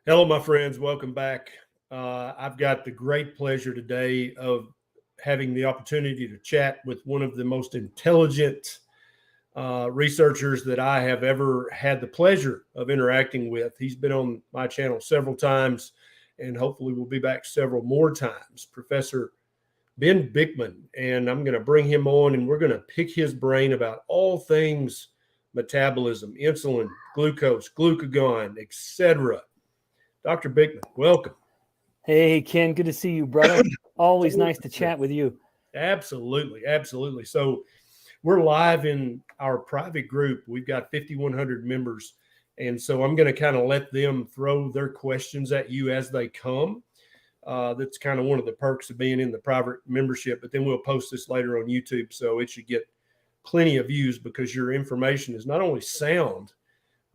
Hello, my friends. Welcome back. I've got the great pleasure today of having the opportunity to chat with one of the most intelligent researchers that I have ever had the pleasure of interacting with. He's been on my channel several times, and hopefully we'll be back several more times. Professor Ben Bikman, and I'm going to bring him on, and we're going to pick his brain about all things metabolism, insulin, glucose, glucagon, etc. Dr. Bikman, welcome. Hey, Ken, good to see you, brother. Always nice to chat with you. Absolutely, absolutely. So we're live in our private group. We've got 5,100 members. And so I'm going to kind of let them throw their questions at you as they come. That's kind of one of the perks of being in the private membership. But then we'll post this later on YouTube, so it should get plenty of views because your information is not only sound,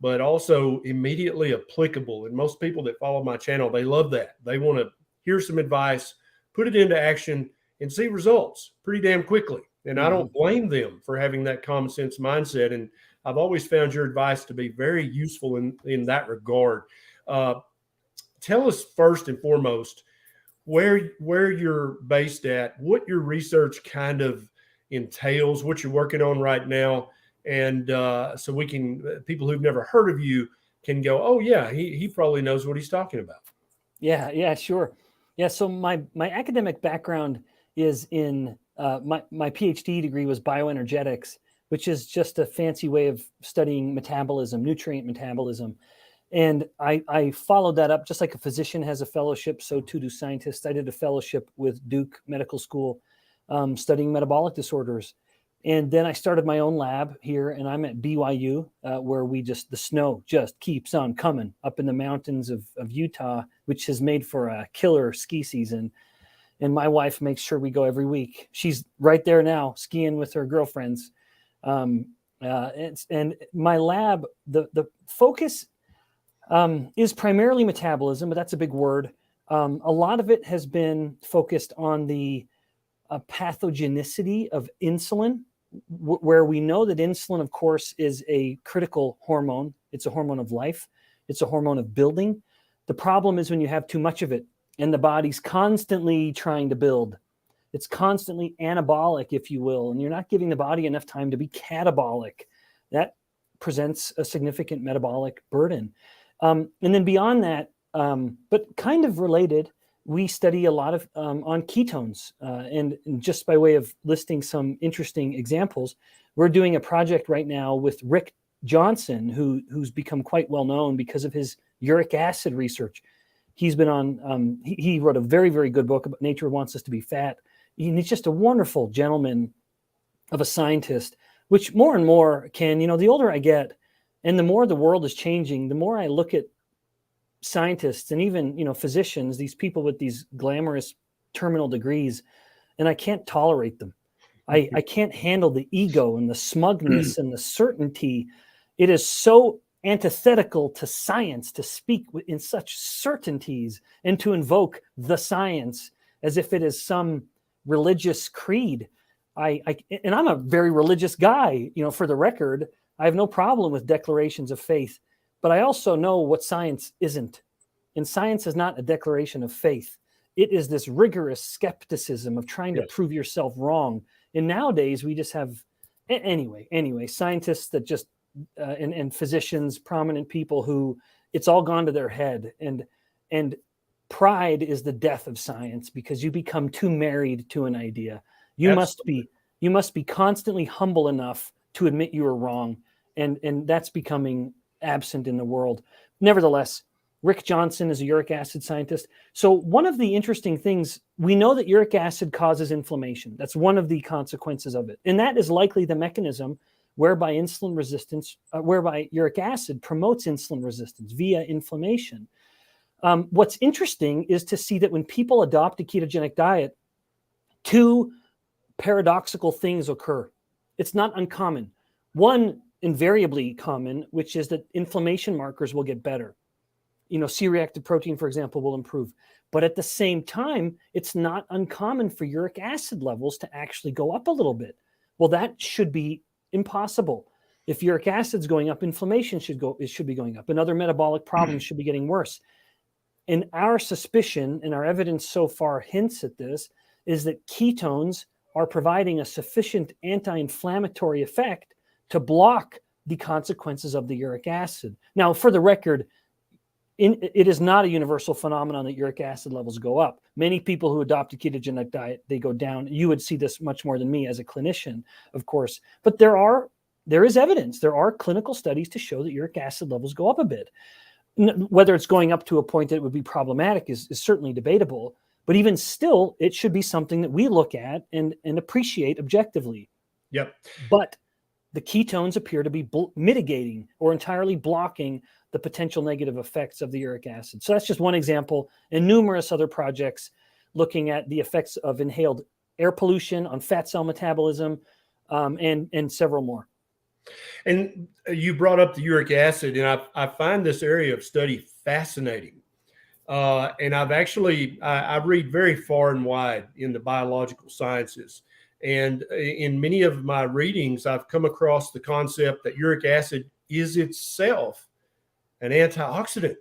but also immediately applicable. And most people that follow my channel, they love that. They want to hear some advice, put it into action, and see results pretty damn quickly. And I don't blame them for having that common sense mindset. And I've always found your advice to be very useful in that regard. Tell us first and foremost where you're based at, what your research kind of entails, what you're working on right now. And so we can, people who've never heard of you can go, oh yeah, he probably knows what he's talking about. Yeah, sure. Yeah, so my academic background is in, my PhD degree was bioenergetics, which is just a fancy way of studying metabolism, nutrient metabolism. And I followed that up, just like a physician has a fellowship, so too do scientists. I did a fellowship with Duke Medical School studying metabolic disorders. And then I started my own lab here, and I'm at BYU, where the snow just keeps on coming up in the mountains of Utah, which has made for a killer ski season. And my wife makes sure we go every week. She's right there now skiing with her girlfriends. And my lab, the focus is primarily metabolism, but that's a big word. A lot of it has been focused on the pathogenicity of insulin, where we know that insulin, of course, is a critical hormone. It's a hormone of life. It's a hormone of building. The problem is when you have too much of it and the body's constantly trying to build. It's constantly anabolic, if you will, and you're not giving the body enough time to be catabolic. That presents a significant metabolic burden. And then beyond that, but kind of related, we study a lot of on ketones, and just by way of listing some interesting examples, we're doing a project right now with Rick Johnson, who's become quite well known because of his uric acid research. He's been on. He wrote a very, very good book about Nature Wants Us to Be Fat. He's just a wonderful gentleman of a scientist. Which more and more the older I get, and the more the world is changing, the more I look at scientists and even physicians, these people with these glamorous terminal degrees, and I can't tolerate them. I can't handle the ego and the smugness and the certainty. It is so antithetical to science to speak in such certainties and to invoke the science as if it is some religious creed. And I'm a very religious guy, for the record. I have no problem with declarations of faith. But I also know what science isn't. And science is not a declaration of faith. It is this rigorous skepticism of trying to prove yourself wrong. And nowadays we just have, anyway, scientists that just, and physicians, prominent people who it's all gone to their head. And pride is the death of science because you become too married to an idea. You must be constantly humble enough to admit you are wrong. And that's becoming absent in the world. Nevertheless, Rick Johnson is a uric acid scientist. So one of the interesting things, we know that uric acid causes inflammation. That's one of the consequences of it. And that is likely the mechanism whereby uric acid promotes insulin resistance via inflammation. What's interesting is to see that when people adopt a ketogenic diet, two paradoxical things occur. It's not uncommon. One, invariably common, which is that inflammation markers will get better. C-reactive protein, for example, will improve. But at the same time, it's not uncommon for uric acid levels to actually go up a little bit. Well, that should be impossible. If uric acid's going up, inflammation should be going up, and other metabolic problems should be getting worse. And our suspicion and our evidence so far hints at this is that ketones are providing a sufficient anti-inflammatory effect to block the consequences of the uric acid. Now, for the record, it is not a universal phenomenon that uric acid levels go up. Many people who adopt a ketogenic diet, they go down. You would see this much more than me as a clinician, of course. But there is evidence. There are clinical studies to show that uric acid levels go up a bit. Whether it's going up to a point that it would be problematic is certainly debatable. But even still, it should be something that we look at and appreciate objectively. Yep. But the ketones appear to be mitigating or entirely blocking the potential negative effects of the uric acid. So that's just one example, and numerous other projects looking at the effects of inhaled air pollution on fat cell metabolism, and several more. And you brought up the uric acid, and I find this area of study fascinating. And I read very far and wide in the biological sciences. And in many of my readings, I've come across the concept that uric acid is itself an antioxidant.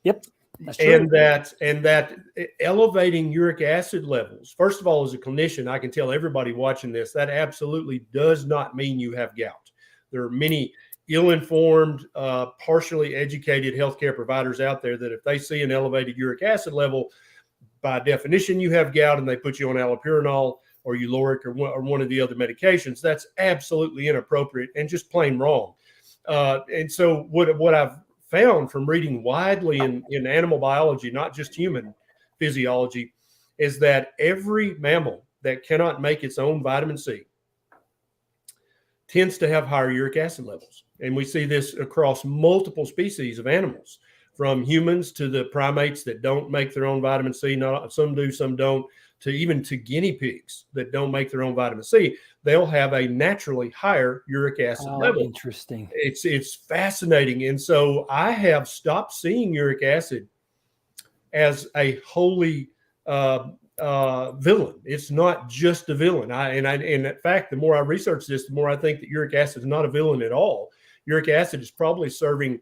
Yep. That's true. And that elevating uric acid levels, first of all, as a clinician, I can tell everybody watching this, that absolutely does not mean you have gout. There are many ill-informed, partially educated healthcare providers out there that if they see an elevated uric acid level, by definition, you have gout, and they put you on allopurinol or Uric or one of the other medications. That's absolutely inappropriate and just plain wrong. And so what I've found from reading widely in animal biology, not just human physiology, is that every mammal that cannot make its own vitamin C tends to have higher uric acid levels. And we see this across multiple species of animals, from humans to the primates that don't make their own vitamin C. Some do, some don't, to even to guinea pigs that don't make their own vitamin C. They'll have a naturally higher uric acid level. Interesting. It's fascinating. And so I have stopped seeing uric acid as a holy villain. It's not just a villain. And in fact, the more I research this, the more I think that uric acid is not a villain at all. Uric acid is probably serving,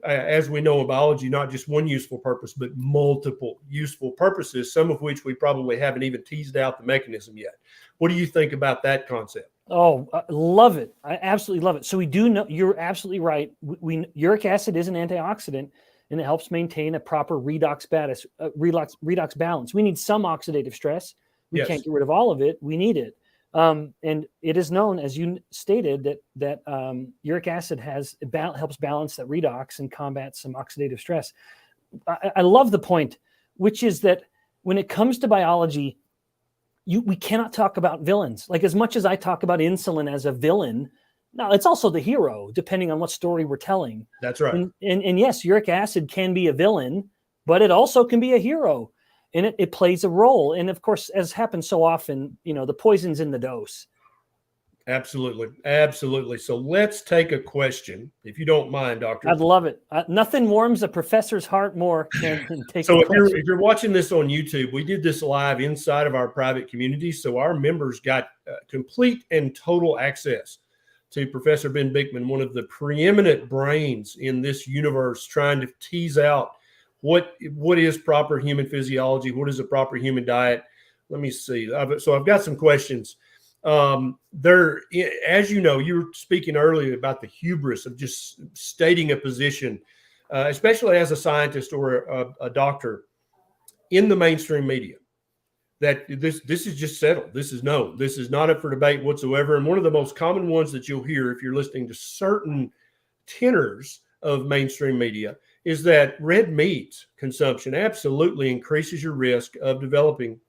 as we know in biology, not just one useful purpose, but multiple useful purposes, some of which we probably haven't even teased out the mechanism yet. What do you think about that concept? Oh, I love it. I absolutely love it. So we do know, you're absolutely right. Uric acid is an antioxidant, and it helps maintain a proper redox balance. We need some oxidative stress. We can't get rid of all of it. We need it. And it is known, as you stated, that uric acid helps balance that redox and combat some oxidative stress. I love the point, which is that when it comes to biology, we cannot talk about villains. Like, as much as I talk about insulin as a villain, no, it's also the hero, depending on what story we're telling. That's right. And yes, uric acid can be a villain, but it also can be a hero. And it plays a role. And of course, as happens so often, the poison's in the dose. Absolutely. Absolutely. So let's take a question, if you don't mind, Doctor. I'd love it. Nothing warms a professor's heart more than take so a question. if you're watching this on YouTube, we did this live inside of our private community. So our members got complete and total access to Professor Ben Bikman, one of the preeminent brains in this universe, trying to tease out what is proper human physiology, what is a proper human diet. Let me see. So I've got some questions. There, as you know, you were speaking earlier about the hubris of just stating a position, especially as a scientist or a doctor in the mainstream media, that this is just settled. This is known. This is not up for debate whatsoever. And one of the most common ones that you'll hear if you're listening to certain tenors of mainstream media is that red meat consumption absolutely increases your risk of developing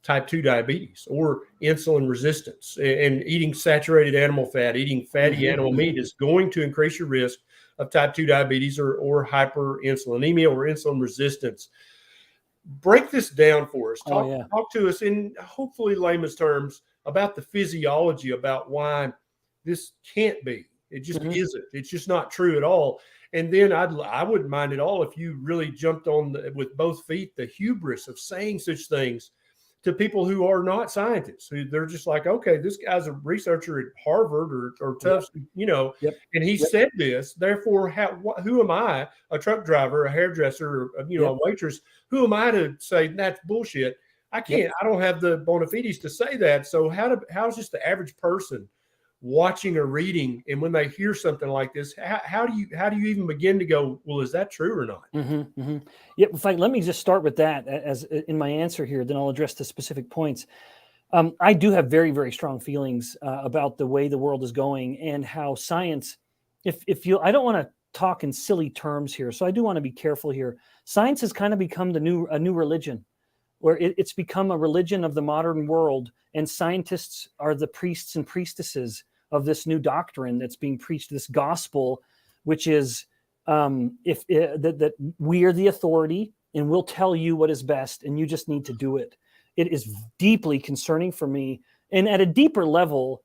type 2 diabetes or insulin resistance. And eating saturated animal fat, eating fatty animal meat is going to increase your risk of type 2 diabetes or hyperinsulinemia or insulin resistance. Break this down for us. Talk to us in hopefully layman's terms about the physiology, about why this can't be. It just isn't. It's just not true at all. And then I wouldn't mind at all if you really jumped on with both feet the hubris of saying such things to people who are not scientists, who they're just like, okay, this guy's a researcher at Harvard or Tufts, and he said this. Therefore, who am I, a truck driver, a hairdresser, or, a waitress? Who am I to say that's bullshit? I can't. I don't have the bona fides to say that. So how's just the average person watching or reading, and when they hear something like this, how do you even begin to go, well, is that true or not? Yeah, in fact, let me just start with that as in my answer here, then I'll address the specific points. I do have very, very strong feelings about the way the world is going and how science, I don't want to talk in silly terms here, so I do want to be careful here. Science has kind of become a new religion, where it's become a religion of the modern world, and scientists are the priests and priestesses of this new doctrine that's being preached, this gospel, which is that we are the authority and we'll tell you what is best, and you just need to do it. It is deeply concerning for me, and at a deeper level,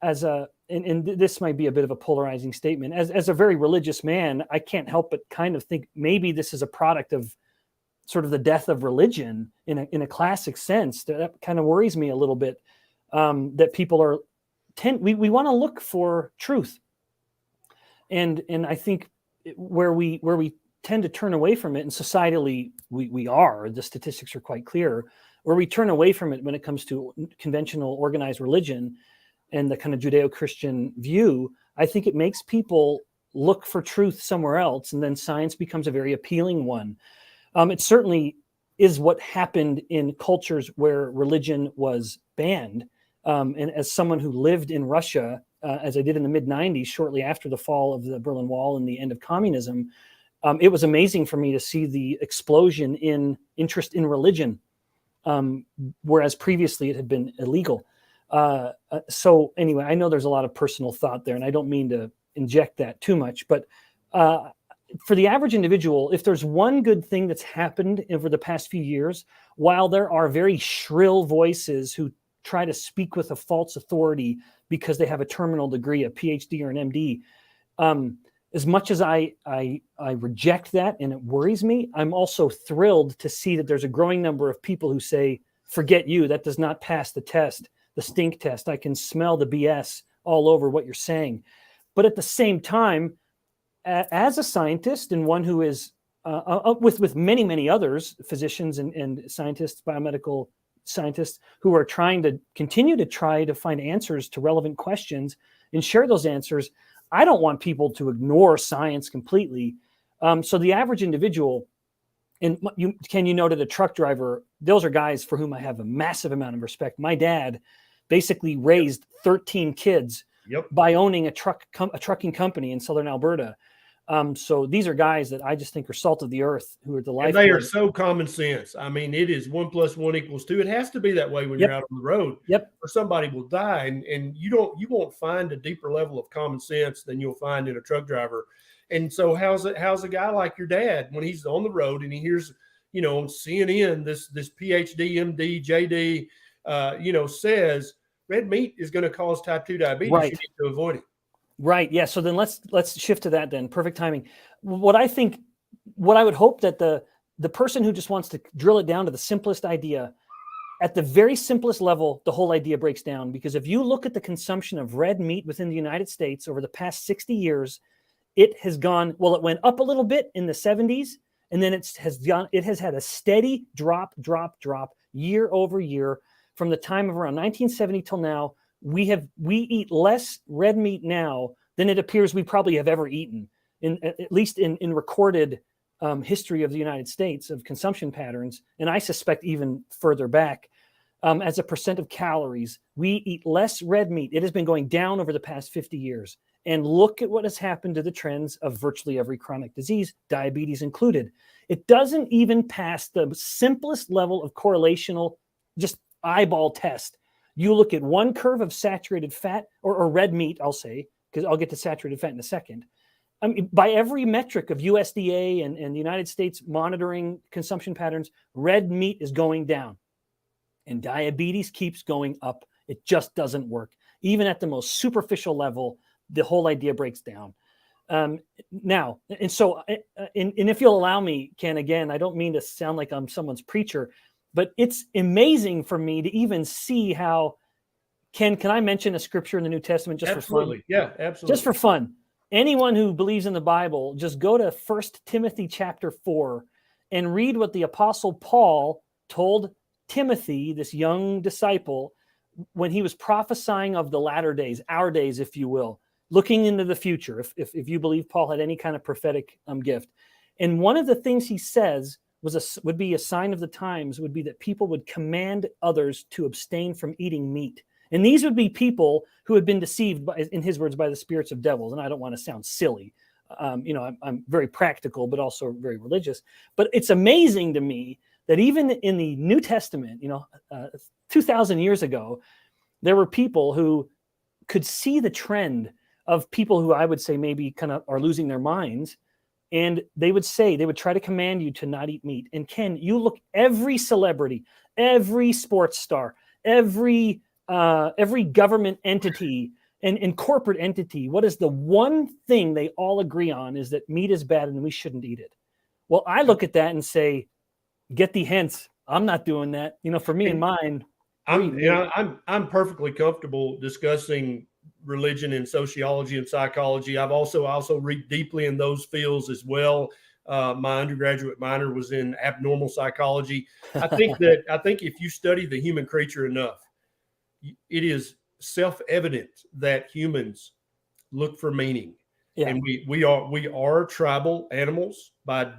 and this might be a bit of a polarizing statement. As a very religious man, I can't help but kind of think maybe this is a product of sort of the death of religion in a classic sense. That kind of worries me a little bit. That people we want to look for truth, and I think where we tend to turn away from it, and societally the statistics are quite clear, where we turn away from it when it comes to conventional organized religion and the kind of Judeo-Christian view. I think it makes people look for truth somewhere else, and then science becomes a very appealing one. It certainly is what happened in cultures where religion was banned. And as someone who lived in Russia, as I did in the mid-90s, shortly after the fall of the Berlin Wall and the end of communism, it was amazing for me to see the explosion in interest in religion, whereas previously it had been illegal. So anyway, I know there's a lot of personal thought there, and I don't mean to inject that too much, but for the average individual, if there's one good thing that's happened over the past few years, while there are very shrill voices who try to speak with a false authority because they have a terminal degree, a PhD or an MD, as much as I reject that and it worries me, I'm also thrilled to see that there's a growing number of people who say, forget you, that does not pass the test, the stink test. I can smell the BS all over what you're saying. But at the same time, as a scientist and one who is with many, many others, physicians and scientists, biomedical scientists who are trying to continue to find answers to relevant questions and share those answers, I don't want people to ignore science completely. So the average individual, and you noted a truck driver, those are guys for whom I have a massive amount of respect. My dad basically raised 13 kids by owning a trucking company in Southern Alberta. So these are guys that I just think are salt of the earth, who are the life. And they are so common sense. I mean, it is 1 + 1 = 2. It has to be that way when you're out on the road. Or somebody will die, and you won't find a deeper level of common sense than you'll find in a truck driver. And so how's a guy like your dad, when he's on the road and he hears, on CNN, this PhD, MD, JD, says red meat is going to cause type 2 diabetes. Right. You need to avoid it. Right. Yeah. So then let's shift to that then. Perfect timing. What I would hope that the person who just wants to drill it down to the simplest idea, at the very simplest level, the whole idea breaks down. Because if you look at the consumption of red meat within the United States over the past 60 years, it went up a little bit in the 70s, and then it has had a steady drop year over year from the time of around 1970 till now. We eat less red meat now than it appears we probably have ever eaten, at least in recorded history of the United States of consumption patterns. And I suspect even further back, as a percent of calories, we eat less red meat. It has been going down over the past 50 years. And look at what has happened to the trends of virtually every chronic disease, diabetes included. It doesn't even pass the simplest level of correlational, just eyeball test. You look at one curve of saturated fat or red meat, I'll say, because I'll get to saturated fat in a second. I mean, by every metric of USDA and the United States monitoring consumption patterns, red meat is going down and diabetes keeps going up. It just doesn't work. Even at the most superficial level, the whole idea breaks down. Now, and so, and if you'll allow me, Ken, again, I don't mean to sound like I'm someone's preacher, But it's amazing for me to even see how, can I mention a scripture in the New Testament just Absolutely. for fun? Yeah, absolutely. Just for fun. Anyone who believes in the Bible, just go to 1 Timothy chapter 4 and read what the Apostle Paul told Timothy, this young disciple, when he was prophesying of the latter days, our days, if you will, looking into the future, if you believe Paul had any kind of prophetic gift. And one of the things he says would be a sign of the times, would be that people would command others to abstain from eating meat. And these would be people who had been deceived, in his words, by the spirits of devils. And I don't want to sound silly. I'm very practical, but also very religious. But it's amazing to me that even in the New Testament, 2,000 years ago, there were people who could see the trend of people who I would say maybe kind of are losing their minds. And they would try to command you to not eat meat. And Ken, you look, every celebrity, every sports star, every government entity and corporate entity, what is the one thing they all agree on is that meat is bad and we shouldn't eat it. Well, I look at that and say, get thee hence. I'm not doing that. For me and mine. I'm perfectly comfortable discussing religion and sociology and psychology. I've also read deeply in those fields as well. My undergraduate minor was in abnormal psychology. I think if you study the human creature enough, it is self-evident that humans look for meaning. Yeah. And we are tribal animals by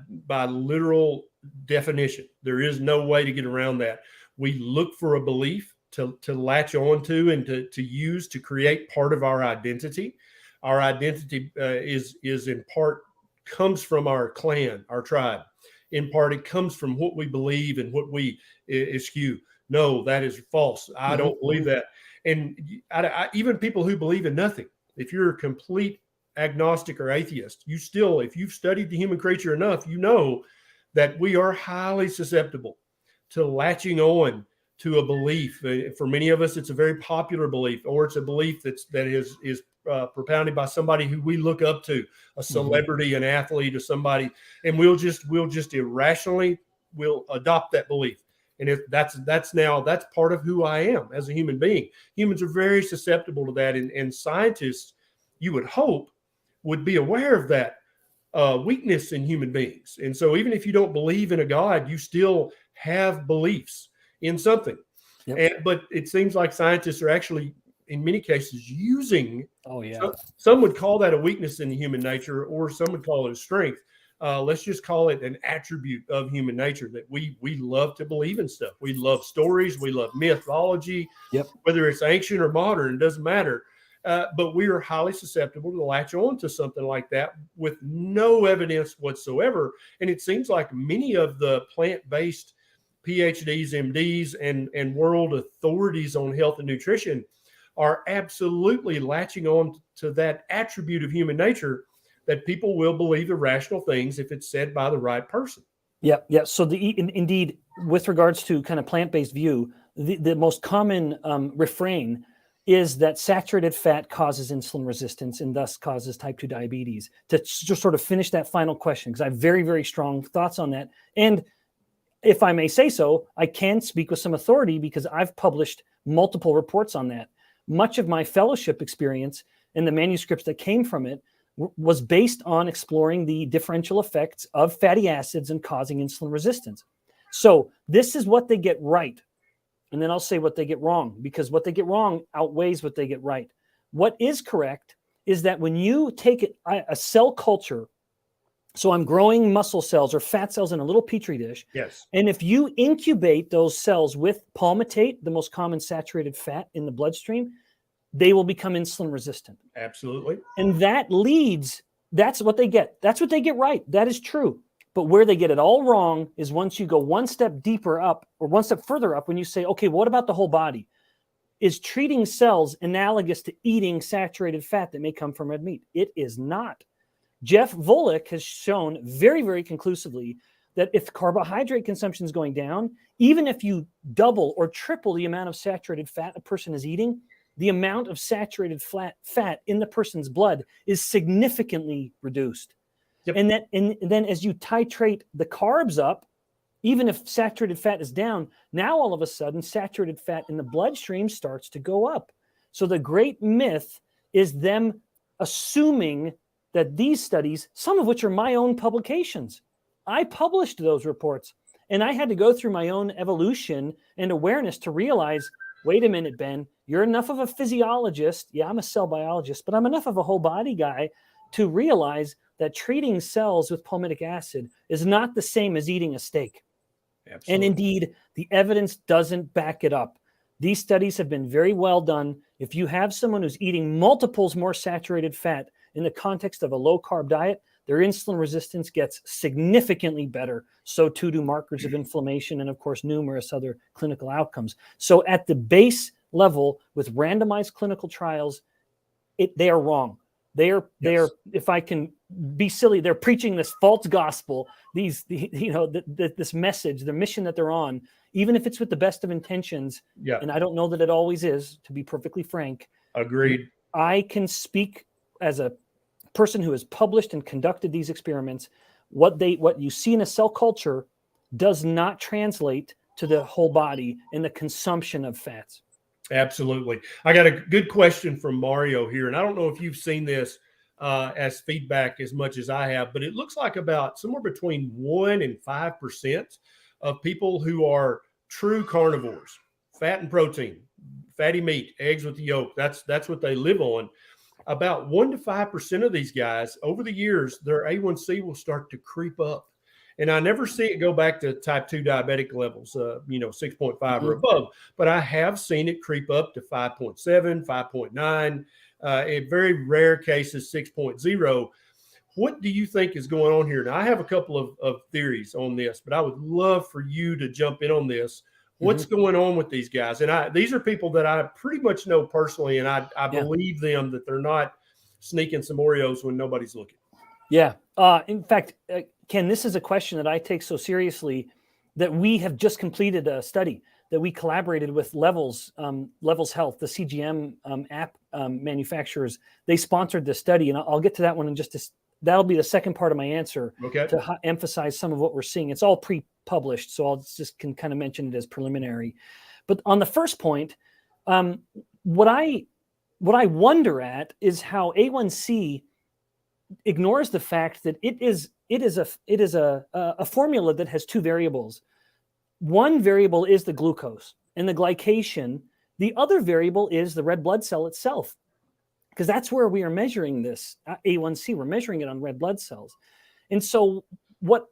literal definition. There is no way to get around that. We look for a belief to latch on to and to use to create part of our identity. Our identity is in part comes from our clan, our tribe. In part, it comes from what we believe and what we eschew. No, that is false. I don't believe that. And even people who believe in nothing, if you're a complete agnostic or atheist, you still, if you've studied the human creature enough, you know that we are highly susceptible to latching on to a belief. For many of us, it's a very popular belief, or it's a belief that is propounded by somebody who we look up to, a celebrity, an athlete, or somebody, and we'll just irrationally adopt that belief. And if that's part of who I am as a human being. Humans are very susceptible to that, and scientists, you would hope, would be aware of that weakness in human beings. And so even if you don't believe in a God, you still have beliefs in something. Yep. But it seems like scientists are actually, in many cases, using. Oh yeah. Some would call that a weakness in the human nature, or some would call it a strength. Let's just call it an attribute of human nature, that we love to believe in stuff. We love stories. We love mythology. Yep. Whether it's ancient or modern, it doesn't matter. But we are highly susceptible to latch on to something like that with no evidence whatsoever. And it seems like many of the plant-based PhDs, MDs, and world authorities on health and nutrition are absolutely latching on to that attribute of human nature, that people will believe irrational things if it's said by the right person. Yeah. So indeed, with regards to kind of plant-based view, the most common refrain is that saturated fat causes insulin resistance and thus causes type 2 diabetes. To just sort of finish that final question, because I have very, very strong thoughts on that. And if I may say so, I can speak with some authority because I've published multiple reports on that. Much of my fellowship experience and the manuscripts that came from it was based on exploring the differential effects of fatty acids and causing insulin resistance. So this is what they get right. And then I'll say what they get wrong, because what they get wrong outweighs what they get right. What is correct is that when you take a cell culture, so I'm growing muscle cells or fat cells in a little petri dish. Yes. And if you incubate those cells with palmitate, the most common saturated fat in the bloodstream, they will become insulin resistant. Absolutely. And that's what they get. That's what they get right. That is true. But where they get it all wrong is once you go one step deeper up or one step further up, when you say, okay, what about the whole body? Is treating cells analogous to eating saturated fat that may come from red meat? It is not. Jeff Volek has shown very, very conclusively that if carbohydrate consumption is going down, even if you double or triple the amount of saturated fat a person is eating, the amount of saturated fat in the person's blood is significantly reduced. Yep. And then as you titrate the carbs up, even if saturated fat is down, now all of a sudden saturated fat in the bloodstream starts to go up. So the great myth is them assuming that these studies, some of which are my own publications, I published those reports, and I had to go through my own evolution and awareness to realize, wait a minute, Ben, you're enough of a physiologist. Yeah, I'm a cell biologist, but I'm enough of a whole body guy to realize that treating cells with palmitic acid is not the same as eating a steak. Absolutely. And indeed, the evidence doesn't back it up. These studies have been very well done. If you have someone who's eating multiples more saturated fat in the context of a low-carb diet, their insulin resistance gets significantly better. So too do markers of inflammation and, of course, numerous other clinical outcomes. So at the base level with randomized clinical trials, they are wrong. They are, if I can be silly, they're preaching this false gospel, this message, the mission that they're on, even if it's with the best of intentions. Yeah. And I don't know that it always is, to be perfectly frank. Agreed. I can speak as a person who has published and conducted these experiments. What you see in a cell culture does not translate to the whole body in the consumption of fats. Absolutely. I got a good question from Mario here, and I don't know if you've seen this as feedback as much as I have, but it looks like about somewhere between 1% and 5% of people who are true carnivores, fat and protein, fatty meat, eggs with the yolk, that's what they live on. About 1% to 5% of these guys, over the years, their A1C will start to creep up. And I never see it go back to type 2 diabetic levels, 6.5 or above. But I have seen it creep up to 5.7, 5.9, in very rare cases, 6.0. What do you think is going on here? Now, I have a couple of theories on this, but I would love for you to jump in on this. What's going on with these guys? And these are people that I pretty much know personally, and I believe them that they're not sneaking some Oreos when nobody's looking. Yeah. In fact, Ken, this is a question that I take so seriously that we have just completed a study that we collaborated with Levels Health, the CGM app manufacturers. They sponsored this study, and I'll get to that one in that'll be the second part of my answer to emphasize some of what we're seeing. It's all pre-published, so I'll just can kind of mention it as preliminary. But on the first point, what I wonder at is how A1C ignores the fact that it is a formula that has two variables. One variable is the glucose and the glycation. The other variable is the red blood cell itself, because that's where we are measuring this A1C. We're measuring it on red blood cells. And so what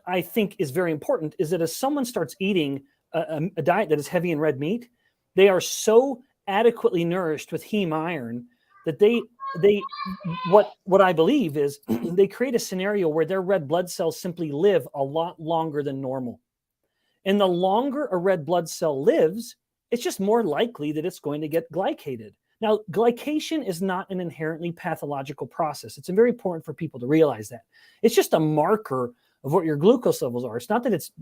I think is very important is that as someone starts eating a diet that is heavy in red meat, they are so adequately nourished with heme iron that what I believe is they create a scenario where their red blood cells simply live a lot longer than normal. And the longer a red blood cell lives, it's just more likely that it's going to get glycated. Now, glycation is not an inherently pathological process. It's very important for people to realize that. It's just a marker of what your glucose levels are. It's not that it's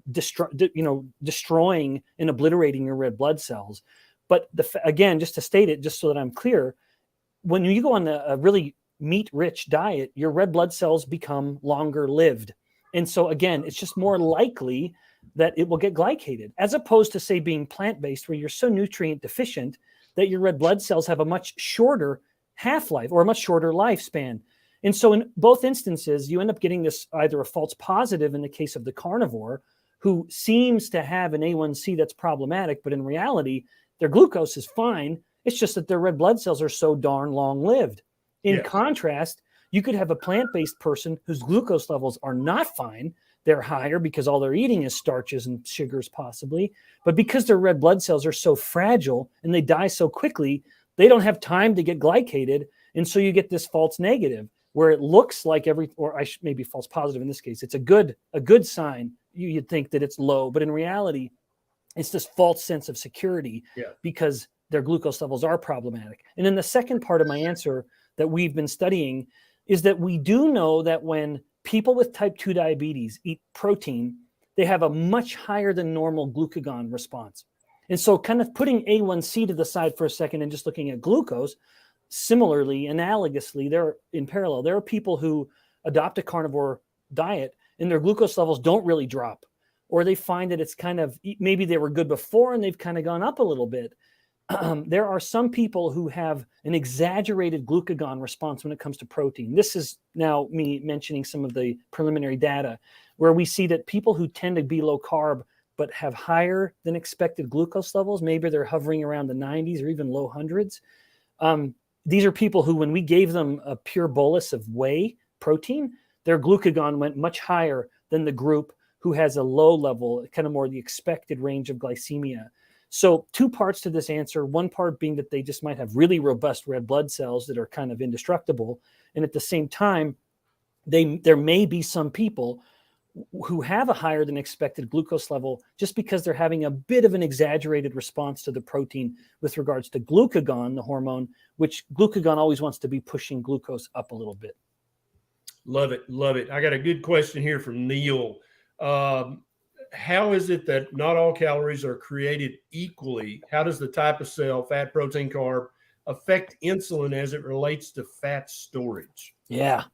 destroying and obliterating your red blood cells. But again, just to state it, just so that I'm clear, when you go on a really meat-rich diet, your red blood cells become longer lived. And so again, it's just more likely that it will get glycated, as opposed to, say, being plant-based, where you're so nutrient deficient that your red blood cells have a much shorter half-life or a much shorter lifespan. And so in both instances, you end up getting this either a false positive in the case of the carnivore, who seems to have an A1C that's problematic, but in reality, their glucose is fine. It's just that their red blood cells are so darn long-lived. In contrast, you could have a plant-based person whose glucose levels are not fine. They're higher because all they're eating is starches and sugars possibly. But because their red blood cells are so fragile and they die so quickly, they don't have time to get glycated. And so you get this false negative where it looks like maybe false positive in this case. It's a good sign. You'd think that it's low, but in reality, it's this false sense of security because their glucose levels are problematic. And then the second part of my answer that we've been studying is that we do know that when people with type 2 diabetes eat protein, they have a much higher than normal glucagon response. And so kind of putting A1C to the side for a second and just looking at glucose, similarly, analogously, there are people who adopt a carnivore diet and their glucose levels don't really drop. or they find that it's kind of, maybe they were good before and they've kind of gone up a little bit. There are some people who have an exaggerated glucagon response when it comes to protein. This is now me mentioning some of the preliminary data where we see that people who tend to be low carb but have higher than expected glucose levels, maybe they're hovering around the 90s or even low hundreds. These are people who, when we gave them a pure bolus of whey protein, their glucagon went much higher than the group who has a low level, kind of more the expected range of glycemia. So 2 parts to this answer. One part being that they just might have really robust red blood cells that are kind of indestructible. And at the same time, there may be some people who have a higher than expected glucose level just because they're having a bit of an exaggerated response to the protein with regards to glucagon, the hormone, which glucagon always wants to be pushing glucose up a little bit. Love it. Love it. I got a good question here from Neil. How is it that not all calories are created equally? How does the type of cell, fat, protein, carb, affect insulin as it relates to fat storage? Yeah.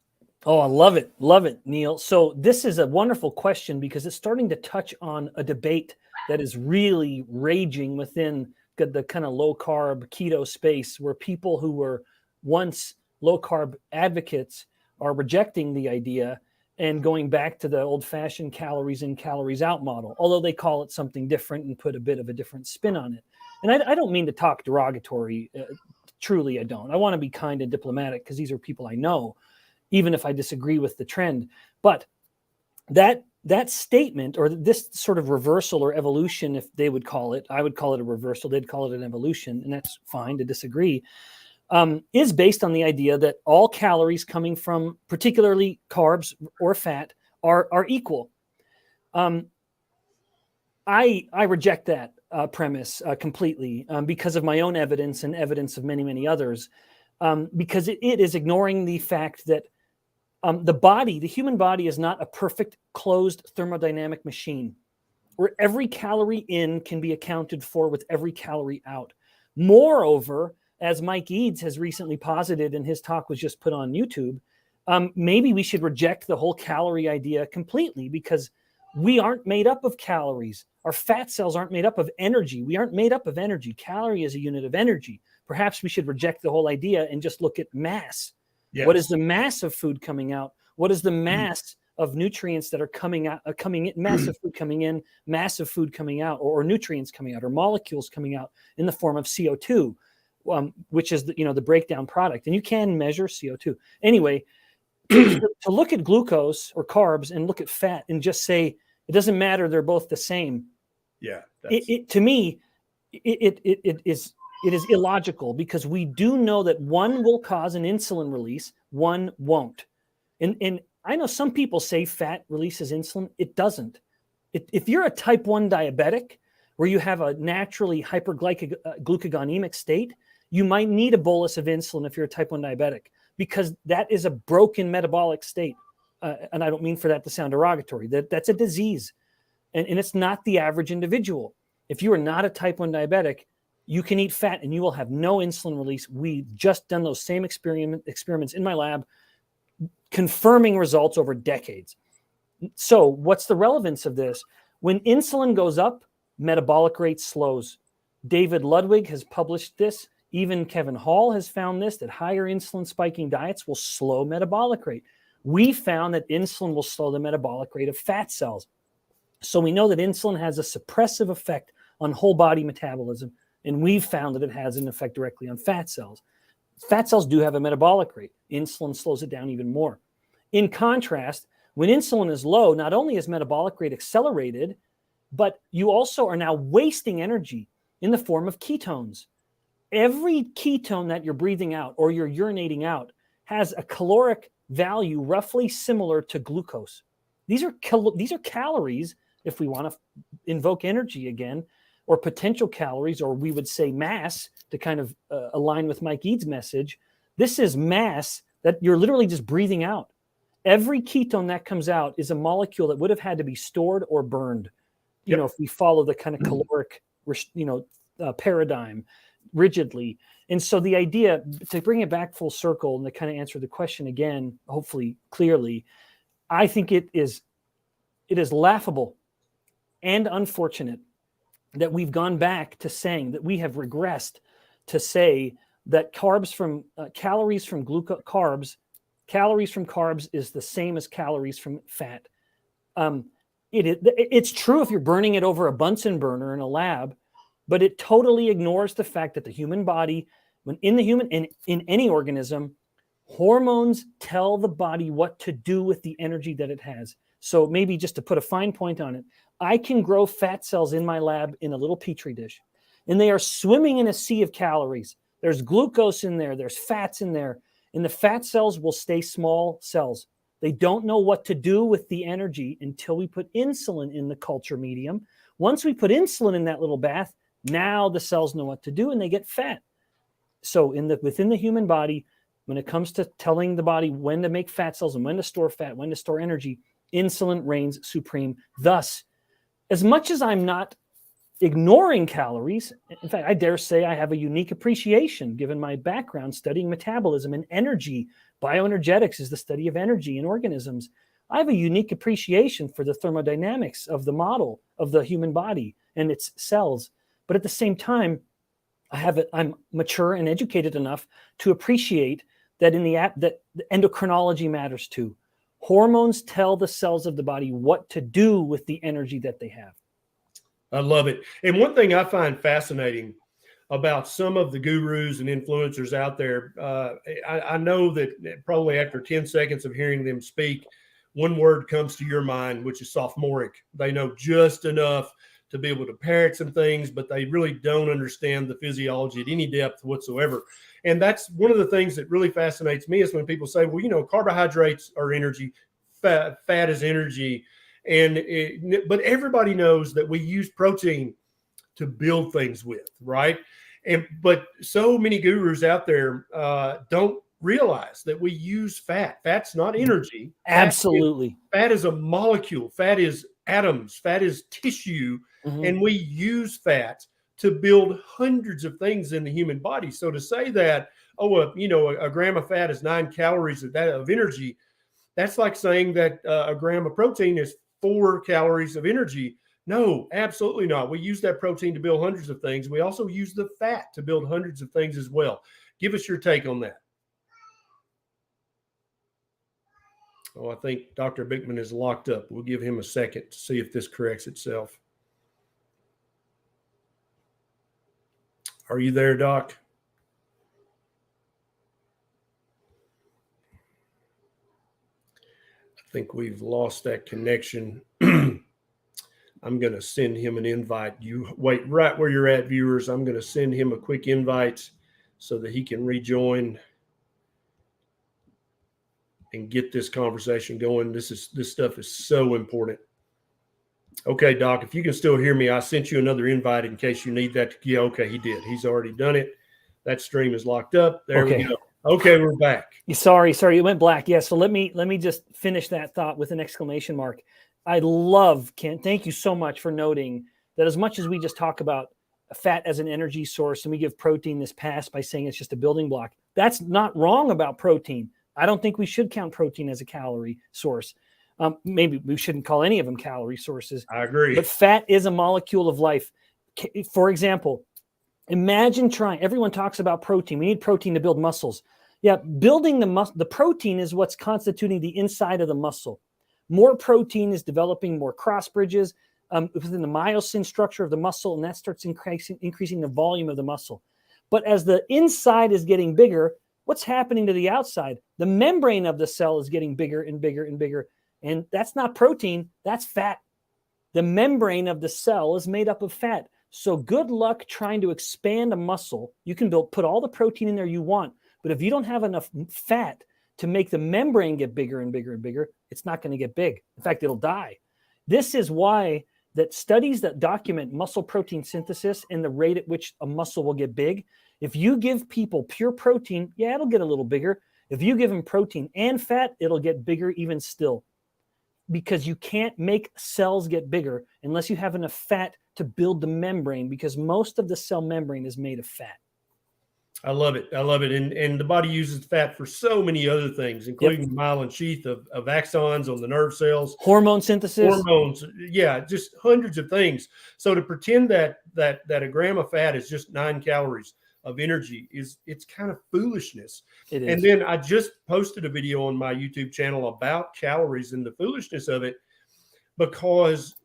Oh, I love it. Love it, Neil. So this is a wonderful question because it's starting to touch on a debate that is really raging within the kind of low carb keto space, where people who were once low carb advocates are rejecting the idea and going back to the old-fashioned calories in, calories out model, although they call it something different and put a bit of a different spin on it. And I don't mean to talk derogatory. Truly, I don't. I want to be kind and diplomatic because these are people I know, even if I disagree with the trend. But that statement, or this sort of reversal or evolution, if they would call it, I would call it a reversal, they'd call it an evolution, and that's fine to disagree, is based on the idea that all calories coming from particularly carbs or fat are equal. I reject that premise completely because of my own evidence and evidence of many, many others, because it is ignoring the fact that the human body is not a perfect closed thermodynamic machine where every calorie in can be accounted for with every calorie out. Moreover, as Mike Eads has recently posited, and his talk was just put on YouTube, maybe we should reject the whole calorie idea completely, because we aren't made up of calories. Our fat cells aren't made up of energy. We aren't made up of energy. Calorie is a unit of energy. Perhaps we should reject the whole idea and just look at mass. Yes. What is the mass of food coming out? What is the mass of nutrients that are coming out, massive food coming in, massive food coming out, or nutrients coming out, or molecules coming out in the form of CO2? Which is the breakdown product, and you can measure CO2. Anyway, to look at glucose or carbs and look at fat and just say it doesn't matter, they're both the same. Yeah, to me, it is illogical, because we do know that one will cause an insulin release, one won't. And I know some people say fat releases insulin. It doesn't. If you're a type 1 diabetic where you have a naturally hyperglucagonemic state, you might need a bolus of insulin if you're a type 1 diabetic, because that is a broken metabolic state. And I don't mean for that to sound derogatory. That's a disease. And it's not the average individual. If you are not a type 1 diabetic, you can eat fat and you will have no insulin release. We've just done those same experiments in my lab, confirming results over decades. So what's the relevance of this? When insulin goes up, metabolic rate slows. David Ludwig has published this. Even Kevin Hall has found this, that higher insulin spiking diets will slow metabolic rate. We found that insulin will slow the metabolic rate of fat cells. So we know that insulin has a suppressive effect on whole body metabolism, and we've found that it has an effect directly on fat cells. Fat cells do have a metabolic rate. Insulin slows it down even more. In contrast, when insulin is low, not only is metabolic rate accelerated, but you also are now wasting energy in the form of ketones. Every ketone that you're breathing out or you're urinating out has a caloric value roughly similar to glucose. These are calories, if we want to invoke energy again, or potential calories, or we would say mass to kind of align with Mike Eads' message. This is mass that you're literally just breathing out. Every ketone that comes out is a molecule that would have had to be stored or burned. If we follow the kind of caloric, paradigm rigidly. And so the idea, to bring it back full circle and to kind of answer the question again, hopefully clearly, I think it is laughable and unfortunate that we've gone back to saying that we have regressed to say that calories from carbs is the same as calories from fat. It's true if you're burning it over a Bunsen burner in a lab, but it totally ignores the fact that the human body, in any organism, hormones tell the body what to do with the energy that it has. So maybe just to put a fine point on it, I can grow fat cells in my lab in a little petri dish, and they are swimming in a sea of calories. There's glucose in there, there's fats in there, and the fat cells will stay small cells. They don't know what to do with the energy until we put insulin in the culture medium. Once we put insulin in that little bath, now the cells know what to do and they get fat. So within the human body, when it comes to telling the body when to make fat cells and when to store fat, when to store energy, insulin reigns supreme. Thus, as much as I'm not ignoring calories, in fact, I dare say I have a unique appreciation given my background studying metabolism and energy. Bioenergetics is the study of energy in organisms. I have a unique appreciation for the thermodynamics of the model of the human body and its cells. But at the same time, I'm mature and educated enough to appreciate that that the endocrinology matters too. Hormones tell the cells of the body what to do with the energy that they have. I love it. And one thing I find fascinating about some of the gurus and influencers out there, I know that probably after 10 seconds of hearing them speak, one word comes to your mind, which is sophomoric. They know just enough to be able to parrot some things, but they really don't understand the physiology at any depth whatsoever. And that's one of the things that really fascinates me is when people say, well, carbohydrates are energy, fat is energy. But everybody knows that we use protein to build things with, right? But so many gurus out there don't realize that we use fat. Fat's not energy. Absolutely. Fat is a molecule. Fat is atoms. Fat is tissue. Mm-hmm. And we use fat to build hundreds of things in the human body. So to say that, a gram of fat is 9 calories of energy, that's like saying that a gram of protein is 4 calories of energy. No, absolutely not. We use that protein to build hundreds of things. We also use the fat to build hundreds of things as well. Give us your take on that. Oh, I think Dr. Bikman is locked up. We'll give him a second to see if this corrects itself. Are you there, Doc? I think we've lost that connection. I'm going to send him an invite. You wait right where you're at, viewers. I'm going to send him a quick invite so that he can rejoin and get this conversation going. This stuff is so important. Okay, Doc, if you can still hear me, I sent you another invite in case you need that. Yeah, okay, he did. He's already done it. That stream is locked up. There we go. Okay, we're back. Sorry, it went black. Yeah, so let me just finish that thought with an exclamation mark. I love, Kent, thank you so much for noting that as much as we just talk about fat as an energy source and we give protein this pass by saying it's just a building block, that's not wrong about protein. I don't think we should count protein as a calorie source. Maybe we shouldn't call any of them calorie sources. I agree. But fat is a molecule of life. For example, imagine everyone talks about protein. We need protein to build muscles. Yeah, building the protein is what's constituting the inside of the muscle. More protein is developing more cross bridges within the myosin structure of the muscle, and that starts increasing the volume of the muscle. But as the inside is getting bigger, what's happening to the outside? The membrane of the cell is getting bigger and bigger and bigger. And that's not protein, that's fat. The membrane of the cell is made up of fat. So good luck trying to expand a muscle. You can put all the protein in there you want, but if you don't have enough fat to make the membrane get bigger and bigger and bigger, it's not going to get big. In fact, it'll die. This is why that studies that document muscle protein synthesis and the rate at which a muscle will get big, if you give people pure protein, yeah, it'll get a little bigger. If you give them protein and fat, it'll get bigger even still. Because you can't make cells get bigger unless you have enough fat to build the membrane, because most of the cell membrane is made of fat. I love it. I love it. And the body uses fat for so many other things, including the myelin sheath of axons on the nerve cells, hormone synthesis, hormones. Yeah, just hundreds of things. So to pretend that a gram of fat is just 9 calories of energy it's kind of foolishness. It is. And then I just posted a video on my YouTube channel about calories and the foolishness of it, because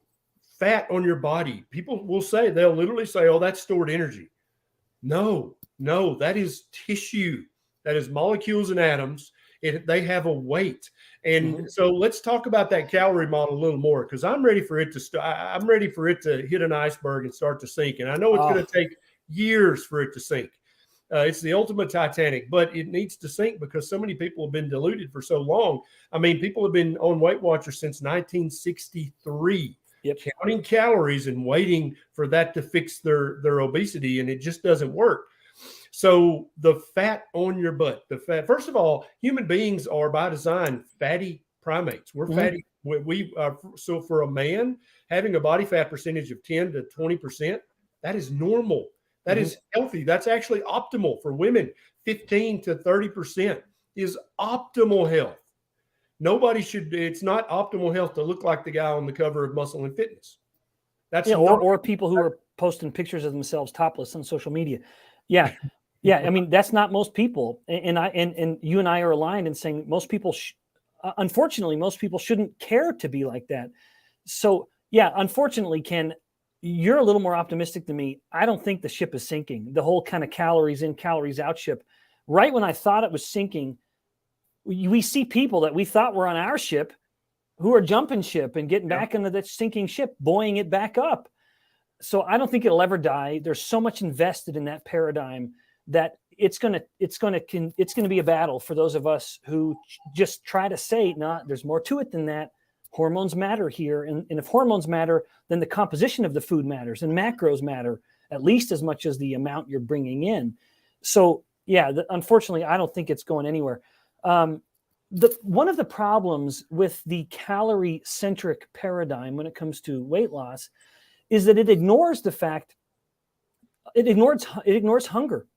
fat on your body, people will say, they'll literally say, oh, that's stored energy. No, that is tissue. That is molecules and atoms. They have a weight. And so let's talk about that calorie model a little more, because I'm ready for it to I'm ready for it to hit an iceberg and start to sink. And I know it's going to take years for it to sink. It's the ultimate Titanic, but it needs to sink because so many people have been deluded for so long. I mean, people have been on Weight Watchers since 1963. Counting calories and waiting for that to fix their obesity, and it just doesn't work. So the fat on your butt, the fat, first of all, human beings are by design fatty primates. We're fatty. So for a man, having a body fat percentage of 10 to 20%, that is normal. That is healthy. That's actually optimal. For women, 15 to 30% is optimal health. Nobody should, it's not optimal health to look like the guy on the cover of Muscle and Fitness. That's or people who are posting pictures of themselves topless on social media. Yeah. I mean, that's not most people. And you and I are aligned in saying most people, unfortunately, most people shouldn't care to be like that. So yeah, unfortunately, Ken, you're a little more optimistic than me. I don't think the ship is sinking. The whole kind of calories in, calories out ship. Right when I thought it was sinking, we see people that we thought were on our ship who are jumping ship and getting back into that sinking ship, buoying it back up. So I don't think it'll ever die. There's so much invested in that paradigm that it's going to be a battle for those of us who just try to say, nah, there's more to it than that. Hormones matter here. And if hormones matter, then the composition of the food matters, and macros matter at least as much as the amount you're bringing in. So yeah, unfortunately, I don't think it's going anywhere. One of the problems with the calorie-centric paradigm when it comes to weight loss is that it ignores the fact, it ignores hunger.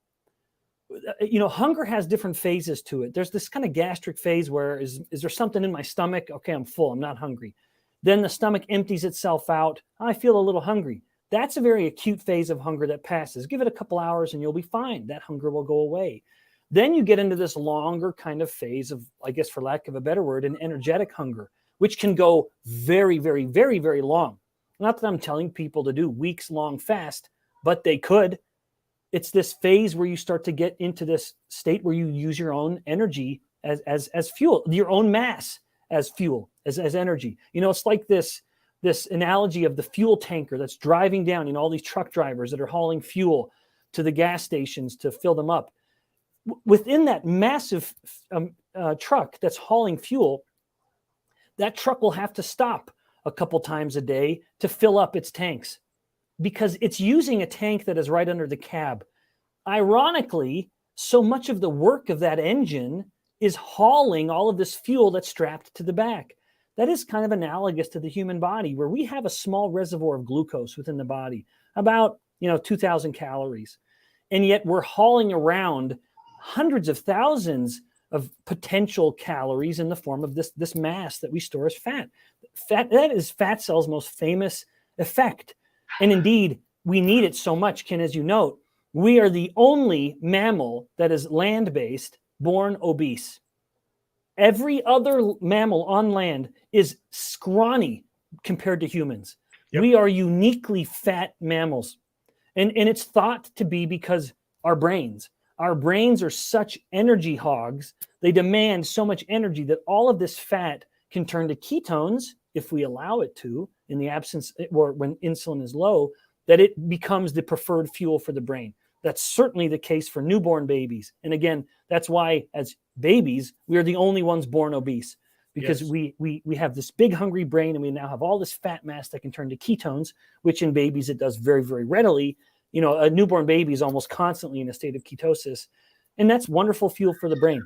You know, hunger has different phases to it. There's this kind of gastric phase where is there something in my stomach? Okay, I'm full, I'm not hungry. Then the stomach empties itself out. I feel a little hungry. That's a very acute phase of hunger that passes. Give it a couple hours and you'll be fine. That hunger will go away. Then you get into this longer kind of phase of, I guess, for lack of a better word, an energetic hunger, which can go very, very, very, very long. Not that I'm telling people to do weeks-long fast, but they could. It's this phase where you start to get into this state where you use your own energy as fuel, your own mass as fuel, as energy. You know, it's like this analogy of the fuel tanker that's driving down, you know, all these truck drivers that are hauling fuel to the gas stations to fill them up. Within that massive truck that's hauling fuel, that truck will have to stop a couple times a day to fill up its tanks because it's using a tank that is right under the cab. Ironically, so much of the work of that engine is hauling all of this fuel that's strapped to the back. That is kind of analogous to the human body, where we have a small reservoir of glucose within the body, about 2,000 calories. And yet we're hauling around hundreds of thousands of potential calories in the form of this mass that we store as fat. That is fat cells' most famous effect. And indeed, we need it so much, Ken, as you note, we are the only mammal that is land-based born obese. Every other mammal on land is scrawny compared to humans. Yep. We are uniquely fat mammals. And it's thought to be because our brains are such energy hogs. They demand so much energy that all of this fat can turn to ketones, if we allow it to, in the absence or when insulin is low, that it becomes the preferred fuel for the brain. That's certainly the case for newborn babies. And again, that's why as babies, we are the only ones born obese, because yes, we have this big hungry brain, and we now have all this fat mass that can turn to ketones, which in babies it does very, very readily. You know, a newborn baby is almost constantly in a state of ketosis, and that's wonderful fuel for the brain.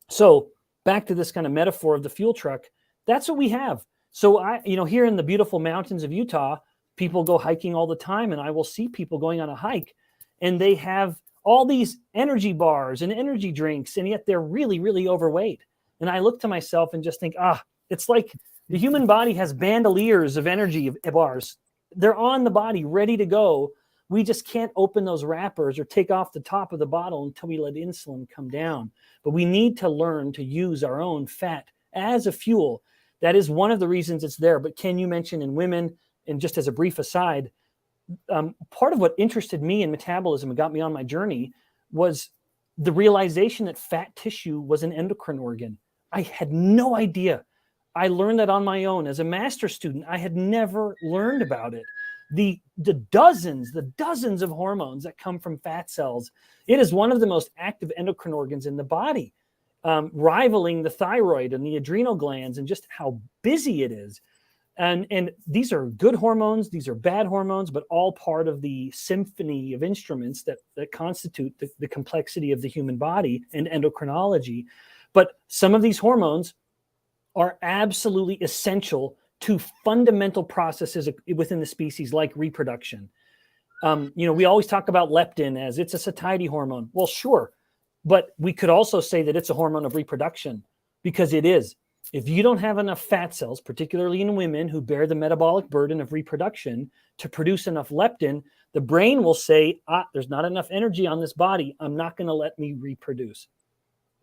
So back to this kind of metaphor of the fuel truck, that's what we have. So here in the beautiful mountains of Utah, people go hiking all the time, and I will see people going on a hike, and they have all these energy bars and energy drinks, and yet they're really, really overweight. And I look to myself and just think, it's like the human body has bandoliers of energy bars. They're on the body, ready to go. We just can't open those wrappers or take off the top of the bottle until we let insulin come down. But we need to learn to use our own fat as a fuel. That is one of the reasons it's there. But Ken, you mentioned in women, and just as a brief aside, part of what interested me in metabolism and got me on my journey was the realization that fat tissue was an endocrine organ. I had no idea. I learned that on my own as a master's student. I had never learned about it. The dozens of hormones that come from fat cells. It is one of the most active endocrine organs in the body, rivaling the thyroid and the adrenal glands, and just how busy it is. And these are good hormones, these are bad hormones, but all part of the symphony of instruments that constitute the complexity of the human body and endocrinology. But some of these hormones are absolutely essential to fundamental processes within the species, like reproduction. We always talk about leptin as it's a satiety hormone. Well, sure, but we could also say that it's a hormone of reproduction, because it is. If you don't have enough fat cells, particularly in women who bear the metabolic burden of reproduction, to produce enough leptin, the brain will say, there's not enough energy on this body. I'm not going to let me reproduce.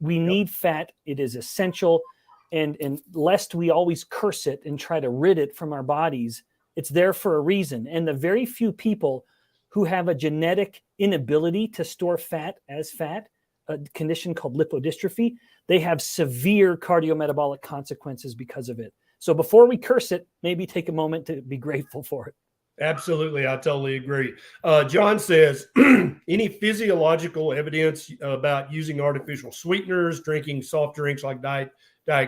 We need fat. It is essential. And lest we always curse it and try to rid it from our bodies, it's there for a reason. And the very few people who have a genetic inability to store fat as fat, a condition called lipodystrophy, they have severe cardiometabolic consequences because of it. So before we curse it, maybe take a moment to be grateful for it. Absolutely. I totally agree. John says, any physiological evidence about using artificial sweeteners, drinking soft drinks like Diet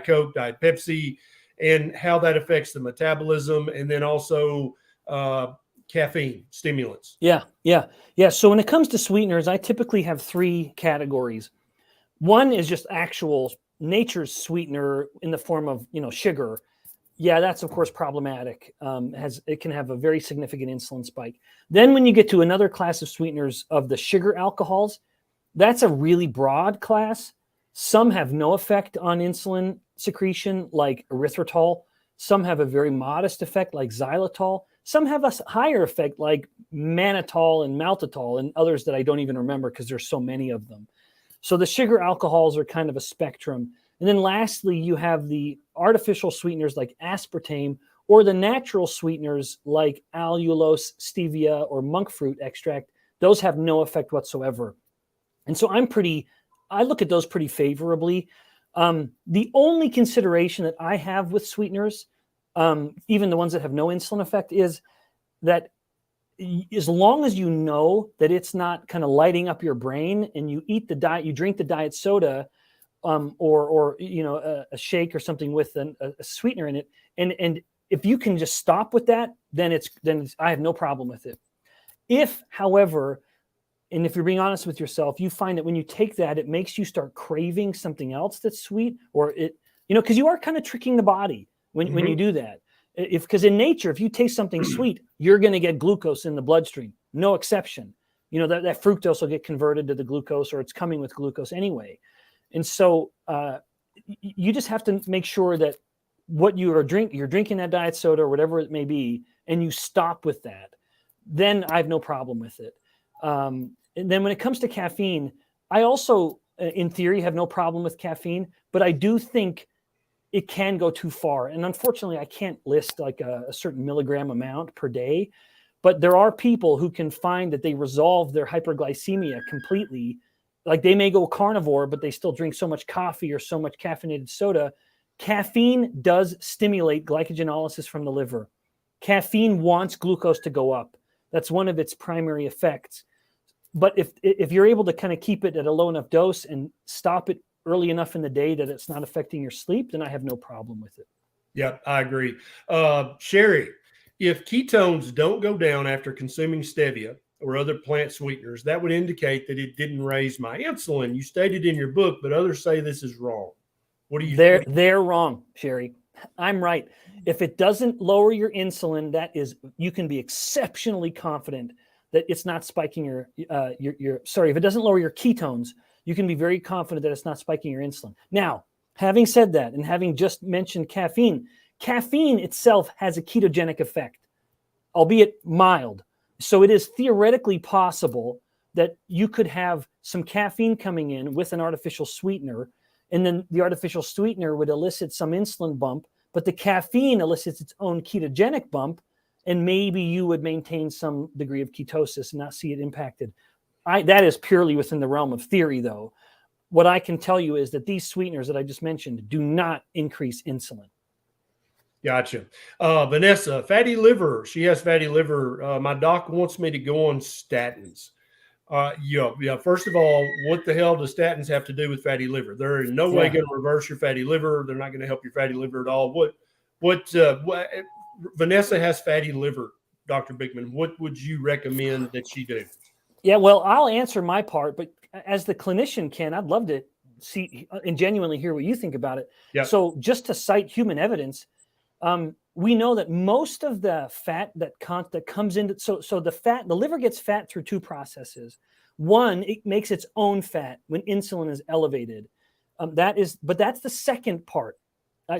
Coke, Diet Pepsi, and how that affects the metabolism, and then also caffeine stimulants? Yeah. So when it comes to sweeteners, I typically have three categories. One is just actual nature's sweetener in the form of, sugar. Yeah, that's of course problematic. It can have a very significant insulin spike. Then when you get to another class of sweeteners of the sugar alcohols, that's a really broad class. Some have no effect on insulin secretion, like erythritol. Some have a very modest effect, like xylitol. Some have a higher effect, like mannitol and maltitol, and others that I don't even remember because there's so many of them. So the sugar alcohols are kind of a spectrum. And then lastly, you have the artificial sweeteners like aspartame, or the natural sweeteners like allulose, stevia, or monk fruit extract. Those have no effect whatsoever. And so I look at those pretty favorably. The only consideration that I have with sweeteners, even the ones that have no insulin effect, is that as long as you know that it's not kind of lighting up your brain, and you drink the diet soda, or a shake or something with a sweetener in it, and if you can just stop with that, then I have no problem with it. If, however, and if you're being honest with yourself, you find that when you take that, it makes you start craving something else that's sweet, or because you are kind of tricking the body when you do that. Because in nature, if you taste something sweet, you're going to get glucose in the bloodstream, no exception. That fructose will get converted to the glucose, or it's coming with glucose anyway. And so you just have to make sure that what you're drinking that diet soda or whatever it may be, and you stop with that. Then I have no problem with it. And then when it comes to caffeine, I also, in theory, have no problem with caffeine, but I do think it can go too far. And unfortunately, I can't list like a certain milligram amount per day, but there are people who can find that they resolve their hyperglycemia completely. Like they may go carnivore, but they still drink so much coffee or so much caffeinated soda. Caffeine does stimulate glycogenolysis from the liver. Caffeine wants glucose to go up. That's one of its primary effects. But if you're able to kind of keep it at a low enough dose and stop it early enough in the day that it's not affecting your sleep, then I have no problem with it. Yeah, I agree. Sherry, if ketones don't go down after consuming stevia or other plant sweeteners, that would indicate that it didn't raise my insulin. You stated in your book, but others say this is wrong. What do you think? They're wrong, Sherry. I'm right. If it doesn't lower your insulin, you can be exceptionally confident that it's not spiking if it doesn't lower your ketones, you can be very confident that it's not spiking your insulin. Now, having said that, and having just mentioned caffeine itself has a ketogenic effect, albeit mild. So it is theoretically possible that you could have some caffeine coming in with an artificial sweetener, and then the artificial sweetener would elicit some insulin bump, but the caffeine elicits its own ketogenic bump, and maybe you would maintain some degree of ketosis and not see it impacted. That is purely within the realm of theory, though. What I can tell you is that these sweeteners that I just mentioned do not increase insulin. Gotcha. Vanessa, fatty liver. She has fatty liver. My doc wants me to go on statins. First of all, what the hell does statins have to do with fatty liver? They're in no way going to reverse your fatty liver. They're not going to help your fatty liver at all. What Vanessa has fatty liver, Dr. Bikman. What would you recommend that she do? Yeah, well, I'll answer my part, but as the clinician, Ken, I'd love to see and genuinely hear what you think about it. Yep. So just to cite human evidence, we know that most of the fat that comes into, so the liver gets fat through two processes. One, it makes its own fat when insulin is elevated. But that's the second part.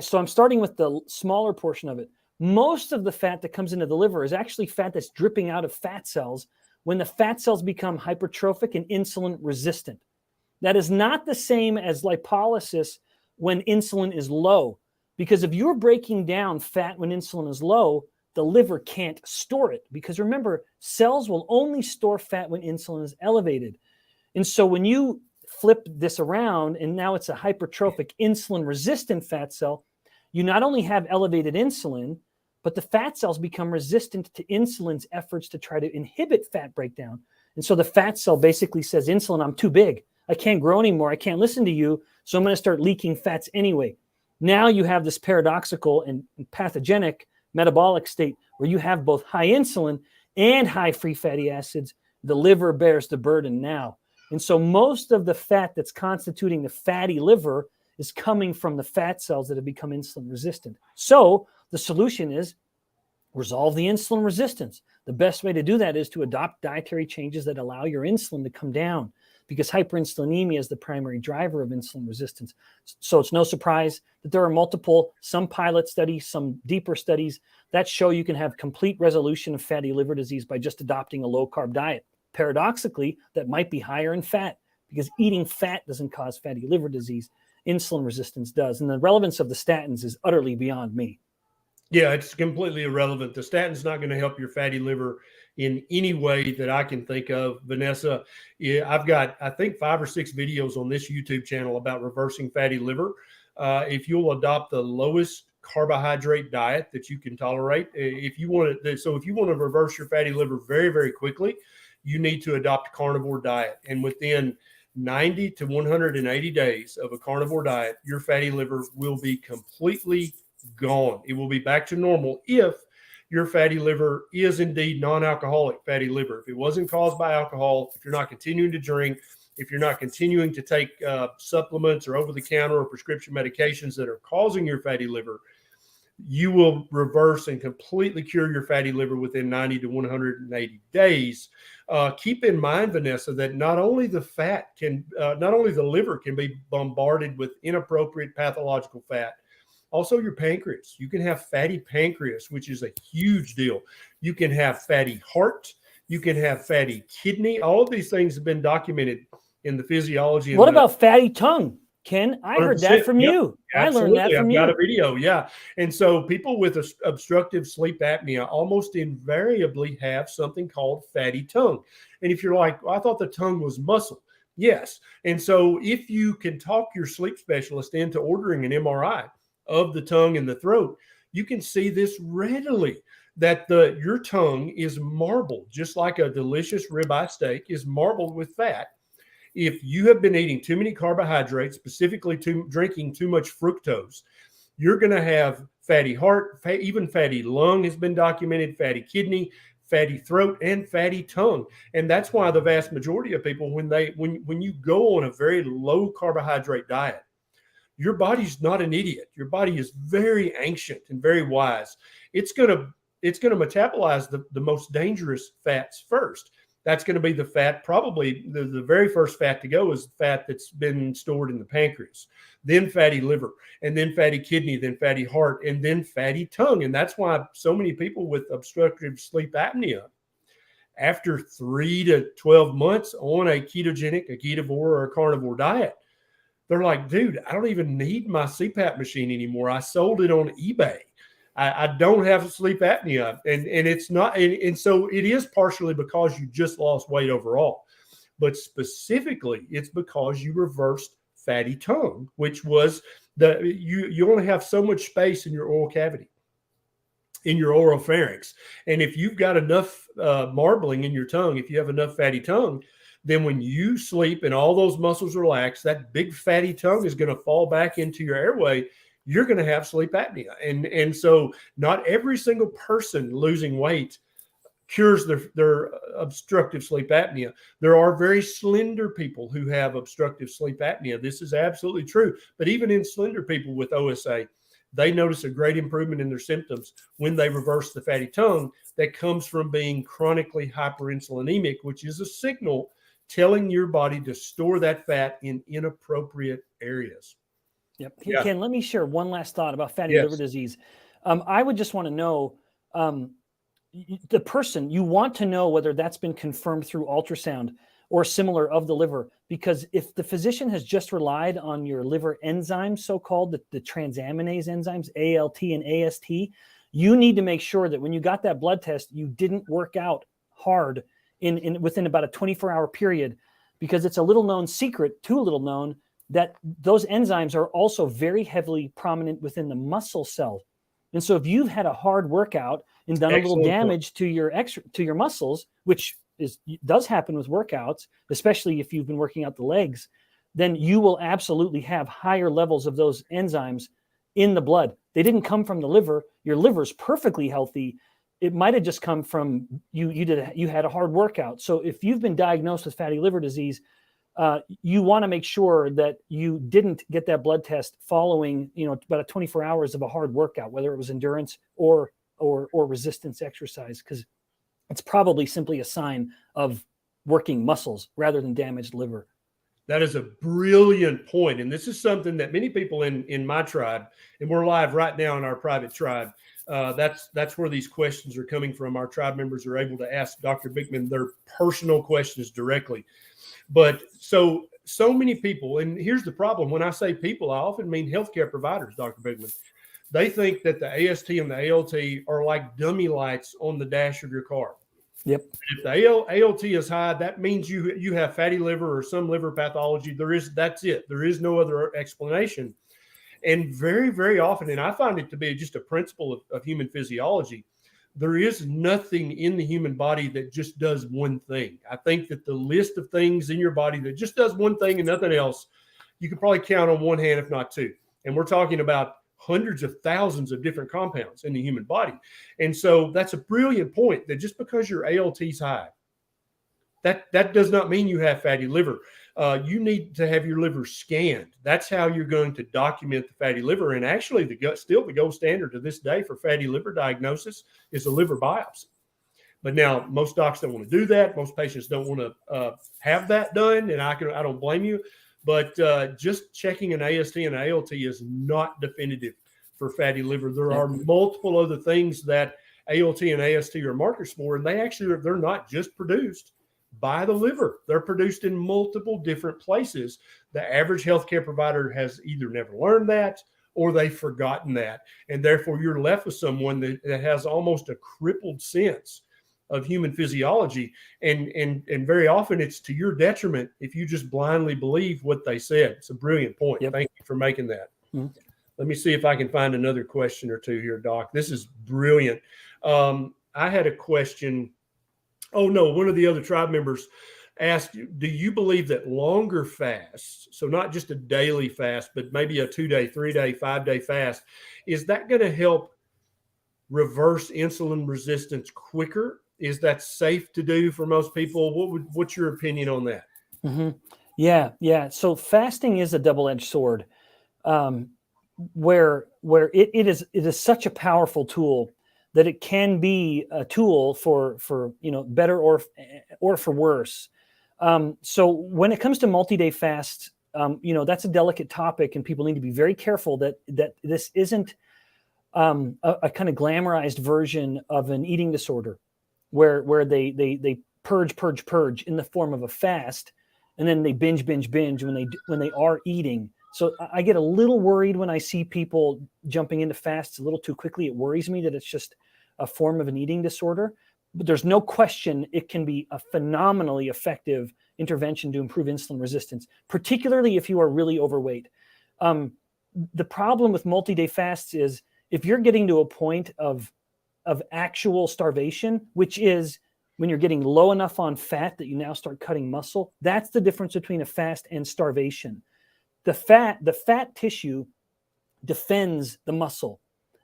So I'm starting with the smaller portion of it. Most of the fat that comes into the liver is actually fat that's dripping out of fat cells when the fat cells become hypertrophic and insulin resistant. That is not the same as lipolysis when insulin is low, because if you're breaking down fat when insulin is low, the liver can't store it, because remember, cells will only store fat when insulin is elevated. And so when you flip this around and now it's a hypertrophic insulin resistant fat cell, you not only have elevated insulin, but the fat cells become resistant to insulin's efforts to try to inhibit fat breakdown. And so the fat cell basically says, insulin, I'm too big. I can't grow anymore. I can't listen to you. So I'm going to start leaking fats anyway. Now you have this paradoxical and pathogenic metabolic state where you have both high insulin and high free fatty acids. The liver bears the burden now. And so most of the fat that's constituting the fatty liver is coming from the fat cells that have become insulin resistant. So the solution is resolve the insulin resistance. The best way to do that is to adopt dietary changes that allow your insulin to come down, because hyperinsulinemia is the primary driver of insulin resistance. So it's no surprise that there are some pilot studies, some deeper studies that show you can have complete resolution of fatty liver disease by just adopting a low-carb diet. Paradoxically, that might be higher in fat, because eating fat doesn't cause fatty liver disease. Insulin resistance does. And the relevance of the statins is utterly beyond me. Yeah, it's completely irrelevant. The statin's not going to help your fatty liver in any way that I can think of. Vanessa, I've got, I think, 5 or 6 videos on this YouTube channel about reversing fatty liver. If you'll adopt the lowest carbohydrate diet that you can tolerate, if you want to reverse your fatty liver very, very quickly, you need to adopt a carnivore diet. And within 90 to 180 days of a carnivore diet, your fatty liver will be completely gone. It will be back to normal if your fatty liver is indeed non-alcoholic fatty liver. If it wasn't caused by alcohol, if you're not continuing to drink, if you're not continuing to take supplements or over-the-counter or prescription medications that are causing your fatty liver, you will reverse and completely cure your fatty liver within 90 to 180 days. Keep in mind, Vanessa, that not only the liver can be bombarded with inappropriate pathological fat, also your pancreas. You can have fatty pancreas, which is a huge deal. You can have fatty heart. You can have fatty kidney. All of these things have been documented in the physiology. What about fatty tongue, Ken? I heard that from you. Absolutely. I learned that from you. I've got a video. Yeah. And so people with obstructive sleep apnea almost invariably have something called fatty tongue. And if you're like, well, I thought the tongue was muscle. Yes. And so if you can talk your sleep specialist into ordering an MRI of the tongue and the throat, you can see this readily, that your tongue is marbled, just like a delicious ribeye steak is marbled with fat. If you have been eating too many carbohydrates, specifically drinking too much fructose, you're going to have fatty heart, even fatty lung has been documented, fatty kidney, fatty throat, and fatty tongue. And that's why the vast majority of people, when you go on a very low carbohydrate diet, your body's not an idiot. Your body is very ancient and very wise. It's going to it's going to metabolize the most dangerous fats first. That's going to be the fat, probably the very first fat to go is fat that's been stored in the pancreas, then fatty liver, and then fatty kidney, then fatty heart, and then fatty tongue. And that's why so many people with obstructive sleep apnea, after 3 to 12 months on a ketogenic, a ketovore, or a carnivore diet, they're like, dude, I don't even need my CPAP machine anymore. I sold it on eBay. I don't have sleep apnea. And it's not, and so it is partially because you just lost weight overall. But specifically, it's because you reversed fatty tongue, which was you only have so much space in your oral cavity, in your oral pharynx. And if you've got enough marbling in your tongue, if you have enough fatty tongue, then when you sleep and all those muscles relax, that big fatty tongue is going to fall back into your airway. You're going to have sleep apnea. And so not every single person losing weight cures their obstructive sleep apnea. There are very slender people who have obstructive sleep apnea. This is absolutely true. But even in slender people with OSA, they notice a great improvement in their symptoms when they reverse the fatty tongue that comes from being chronically hyperinsulinemic, which is a signal telling your body to store that fat in inappropriate areas. Yep. Yeah. Ken, let me share one last thought about fatty liver disease. I would just want to know, the person, you want to know whether that's been confirmed through ultrasound or similar of the liver, because if the physician has just relied on your liver enzymes, so-called the transaminase enzymes, ALT and AST, you need to make sure that when you got that blood test, you didn't work out hard within about a 24-hour period, because it's a little known secret, too little known, that those enzymes are also very heavily prominent within the muscle cell. And so if you've had a hard workout and done a little damage to your muscles, which does happen with workouts, especially if you've been working out the legs, then you will absolutely have higher levels of those enzymes in the blood. They didn't come from the liver. Your liver's perfectly healthy. It might have just come from you had a hard workout. So if you've been diagnosed with fatty liver disease, you want to make sure that you didn't get that blood test following, about 24 hours of a hard workout, whether it was endurance or resistance exercise, because it's probably simply a sign of working muscles rather than damaged liver. That is a brilliant point. And this is something that many people in my tribe, and we're live right now in our private tribe, that's where these questions are coming from. Our tribe members are able to ask Dr. Bikman their personal questions directly. But so many people, and here's the problem. When I say people, I often mean healthcare providers, Dr. Bikman. They think that the AST and the ALT are like dummy lights on the dash of your car. Yep. If the ALT is high, that means you have fatty liver or some liver pathology. That's it. There is no other explanation. And very, very often, and I find it to be just a principle of human physiology, there is nothing in the human body that just does one thing. I think that the list of things in your body that just does one thing and nothing else, you can probably count on one hand, if not two. And we're talking about hundreds of thousands of different compounds in the human body. And so that's a brilliant point, that just because your ALT is high, that does not mean you have fatty liver. You need to have your liver scanned. That's how you're going to document the fatty liver. And actually, the gold standard to this day for fatty liver diagnosis is a liver biopsy. But now most docs don't want to do that. Most patients don't want to have that done, and I don't blame you. But just checking an AST and an ALT is not definitive for fatty liver. There are multiple other things that ALT and AST are markers for, and they're not just produced by the liver. They're produced in multiple different places. The average healthcare provider has either never learned that or they've forgotten that. And therefore you're left with someone that has almost a crippled sense of human physiology. And very often it's to your detriment if you just blindly believe what they said. It's a brilliant point. Yep. Thank you for making that. Mm-hmm. Let me see if I can find another question or two here, Doc. This is brilliant. I had a question. Oh, no, one of the other tribe members asked, do you believe that longer fasts, so not just a daily fast, but maybe a 2-day, 3-day, 5-day fast, is that going to help reverse insulin resistance quicker? Is that safe to do for most people? What's your opinion on that? Mm-hmm. Yeah. So fasting is a double-edged sword, where it is such a powerful tool that it can be a tool for better or for worse. So when it comes to multi-day fasts, that's a delicate topic, and people need to be very careful that this isn't a kind of glamorized version of an eating disorder, where they purge in the form of a fast, and then they binge when they are eating. So I get a little worried when I see people jumping into fasts a little too quickly. It worries me that it's just a form of an eating disorder. But there's no question it can be a phenomenally effective intervention to improve insulin resistance, particularly if you are really overweight. The problem with multi-day fasts is if you're getting to a point of actual starvation, which is when you're getting low enough on fat that you now start cutting muscle, that's the difference between a fast and starvation. The fat tissue defends the muscle.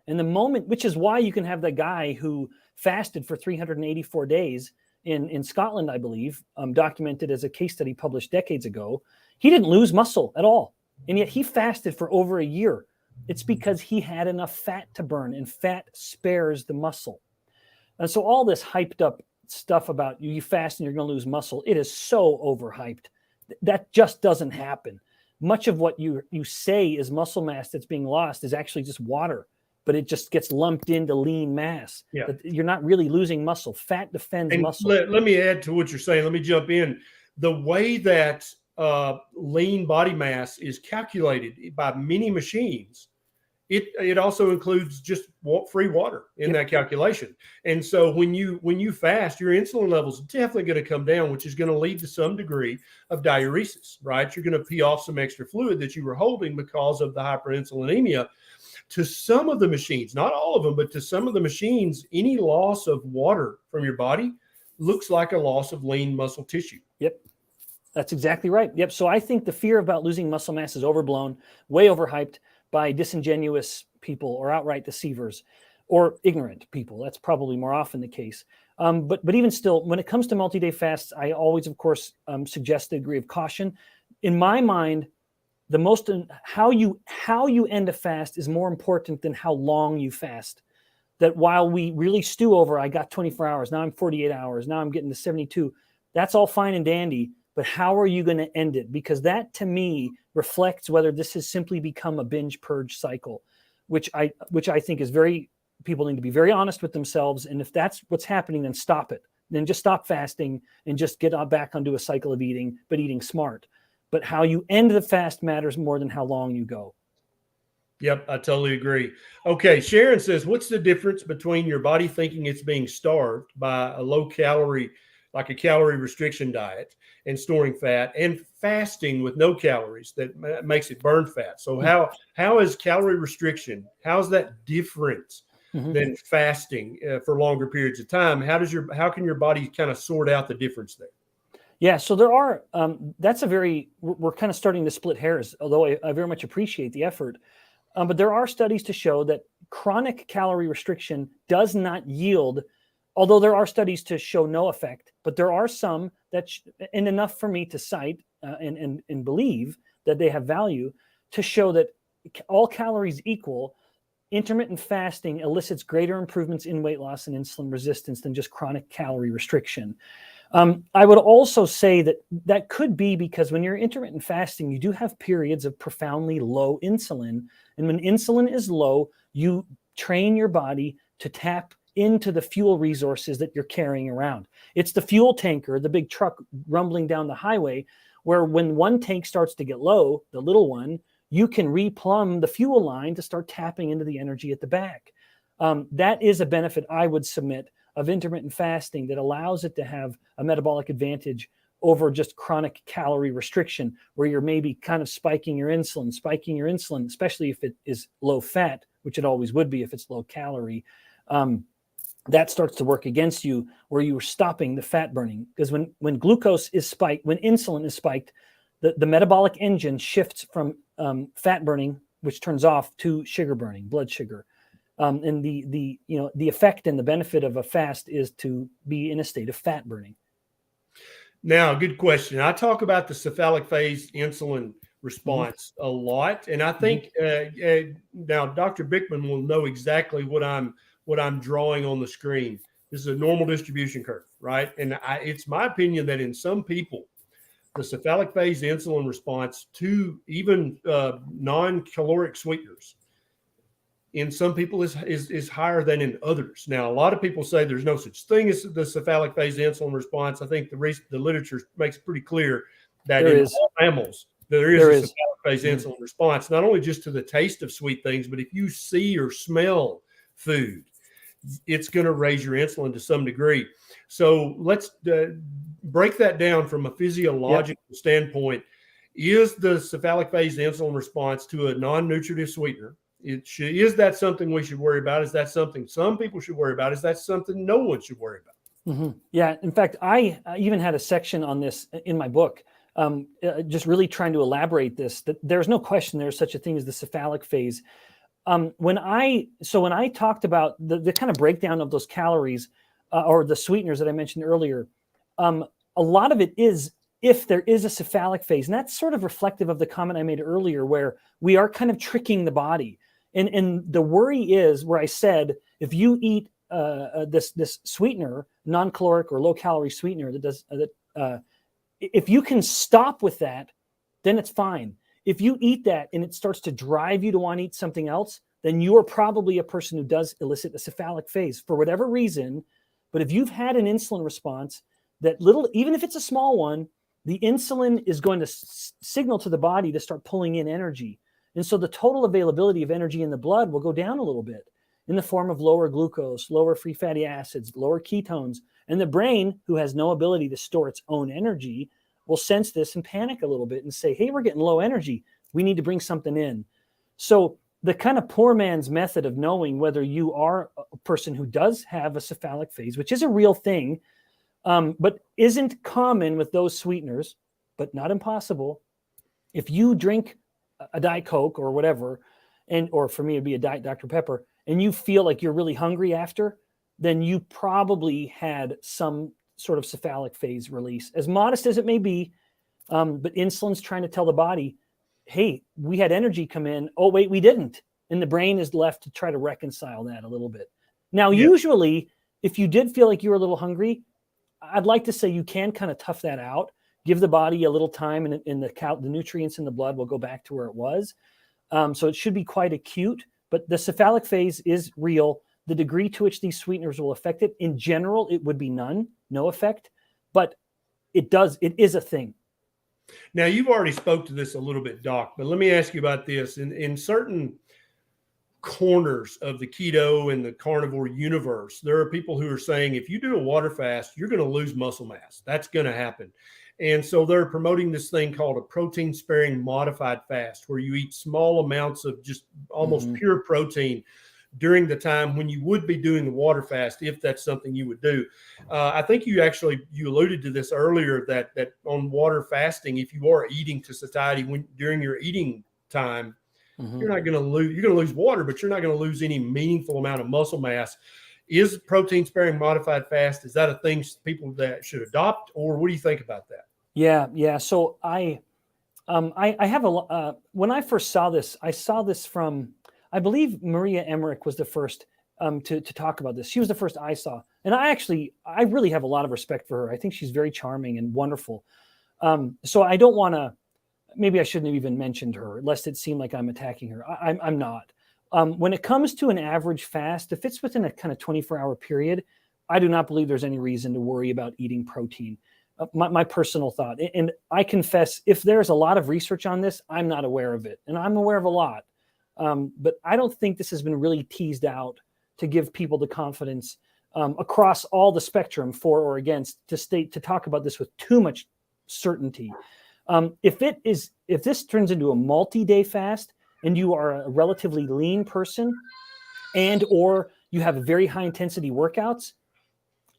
And the moment, which is why you can have the guy who fasted for 384 days in Scotland, I believe, documented as a case study published decades ago, he didn't lose muscle at all. And yet he fasted for over a year. It's because he had enough fat to burn, and fat spares the muscle. And so all this hyped up stuff about you fast and you're going to lose muscle, it is so overhyped. That just doesn't happen. Much of what you say is muscle mass that's being lost is actually just water, but it just gets lumped into lean mass. Yeah. You're not really losing muscle. Fat defends muscle. Let me add to what you're saying. Let me jump in. The way that lean body mass is calculated by many machines, it also includes just free water in that calculation. And so when you fast, your insulin levels are definitely going to come down, which is going to lead to some degree of diuresis, right? You're going to pee off some extra fluid that you were holding because of the hyperinsulinemia. To some of the machines, not all of them, but to some of the machines, any loss of water from your body looks like a loss of lean muscle tissue. Yep. That's exactly right. Yep. So I think the fear about losing muscle mass is overblown, way overhyped by disingenuous people or outright deceivers or ignorant people. That's probably more often the case. But even still, when it comes to multi-day fasts, I always, of course, suggest a degree of caution. In my mind, how you end a fast is more important than how long you fast. That while we really stew over, I got 24 hours, now I'm 48 hours, now I'm getting to 72, that's all fine and dandy. But how are you going to end it? Because that, to me, reflects whether this has simply become a binge purge cycle, which I think is people need to be very honest with themselves. And if that's what's happening, then stop it. Then just stop fasting and just get back onto a cycle of eating, but eating smart. But how you end the fast matters more than how long you go. Yep, I totally agree. Okay, Sharon says, what's the difference between your body thinking it's being starved by a low calorie, like a calorie restriction diet and storing fat, and fasting with no calories that makes it burn fat? So how is calorie restriction, how's that different than fasting for longer periods of time? How can your body kind of sort out the difference there? Yeah, so there are, we're kind of starting to split hairs, although I very much appreciate the effort. But there are studies to show that chronic calorie restriction does not yield, although there are studies to show no effect, but there are some and enough for me to cite and believe that they have value to show that all calories equal, intermittent fasting elicits greater improvements in weight loss and insulin resistance than just chronic calorie restriction. I would also say that could be because when you're intermittent fasting, you do have periods of profoundly low insulin. And when insulin is low, you train your body to tap into the fuel resources that you're carrying around. It's the fuel tanker, the big truck rumbling down the highway, where when one tank starts to get low, the little one, you can replumb the fuel line to start tapping into the energy at the back. That is a benefit I would submit of intermittent fasting that allows it to have a metabolic advantage over just chronic calorie restriction, where you're maybe kind of spiking your insulin, especially if it is low fat, which it always would be if it's low calorie. That starts to work against you, where you're stopping the fat burning. Because when glucose is spiked, when insulin is spiked, the metabolic engine shifts from fat burning, which turns off, to sugar burning, blood sugar. And the effect and the benefit of a fast is to be in a state of fat burning. Now, good question. I talk about the cephalic phase insulin response a lot, and I think now Dr. Bikman will know exactly what I'm what I'm drawing on the screen. This is a normal distribution curve, right? And it's my opinion that in some people, the cephalic phase insulin response to even non-caloric sweeteners in some people is higher than in others. Now, a lot of people say there's no such thing as the cephalic phase insulin response. I think the literature makes it pretty clear that in all mammals, there is a cephalic phase insulin response, not only just to the taste of sweet things, but if you see or smell food, it's going to raise your insulin to some degree. So let's break that down from a physiological standpoint. Is the cephalic phase insulin response to a non-nutritive sweetener, is that something we should worry about? Is that something some people should worry about? Is that something no one should worry about? Yeah. In fact, I even had a section on this in my book, just really trying to elaborate this, that there's no question there's such a thing as the cephalic phase. When I talked about the kind of breakdown of those calories or the sweeteners that I mentioned earlier, a lot of it is if there is a cephalic phase, and that's sort of reflective of the comment I made earlier, where we are kind of tricking the body. And the worry is where I said, if you eat this sweetener, non-caloric or low-calorie sweetener if you can stop with that, then it's fine. If you eat that and it starts to drive you to want to eat something else, then you are probably a person who does elicit a cephalic phase for whatever reason. But if you've had an insulin response, that little, even if it's a small one, the insulin is going to signal to the body to start pulling in energy. And so the total availability of energy in the blood will go down a little bit in the form of lower glucose, lower free fatty acids, lower ketones. And the brain, who has no ability to store its own energy, will sense this and panic a little bit and say, hey, we're getting low energy. We need to bring something in. So the kind of poor man's method of knowing whether you are a person who does have a cephalic phase, which is a real thing, but isn't common with those sweeteners, but not impossible. If you drink a Diet Coke or whatever, or for me, it'd be a Diet Dr. Pepper, and you feel like you're really hungry after, then you probably had some sort of cephalic phase release, as modest as it may be. But insulin's trying to tell the body, hey, we had energy come in. Oh, wait, we didn't. And the brain is left to try to reconcile that a little bit. Now, usually, if you did feel like you were a little hungry, I'd like to say you can kind of tough that out, give the body a little time, and the nutrients in the blood will go back to where it was. So it should be quite acute, but the cephalic phase is real. The degree to which these sweeteners will affect it, in general, it would be no effect, but it is a thing. Now, you've already spoke to this a little bit, Doc, but let me ask you about this. In certain corners of the keto and the carnivore universe, there are people who are saying, if you do a water fast, you're going to lose muscle mass. That's going to happen. And so they're promoting this thing called a protein sparing modified fast, where you eat small amounts of just almost pure protein during the time when you would be doing the water fast, if that's something you would do. I think you alluded to this earlier, that on water fasting, if you are eating to satiety during your eating time, you're going to lose water, but you're not going to lose any meaningful amount of muscle mass. Is protein sparing modified fast, is that a thing people that should adopt, or what do you think about that? Yeah. So I have when I first saw this, I saw this from, I believe Maria Emmerich was the first to talk about this. She was the first I saw. And I really have a lot of respect for her. I think she's very charming and wonderful. So I don't want to, maybe I shouldn't have even mentioned her, lest it seem like I'm attacking her. I'm not. When it comes to an average fast, if it's within a kind of 24-hour period, I do not believe there's any reason to worry about eating protein. My personal thought. And I confess, if there's a lot of research on this, I'm not aware of it. And I'm aware of a lot. But I don't think this has been really teased out to give people the confidence across all the spectrum, for or against, to talk about this with too much certainty. If this turns into a multi-day fast and you are a relatively lean person or you have very high intensity workouts,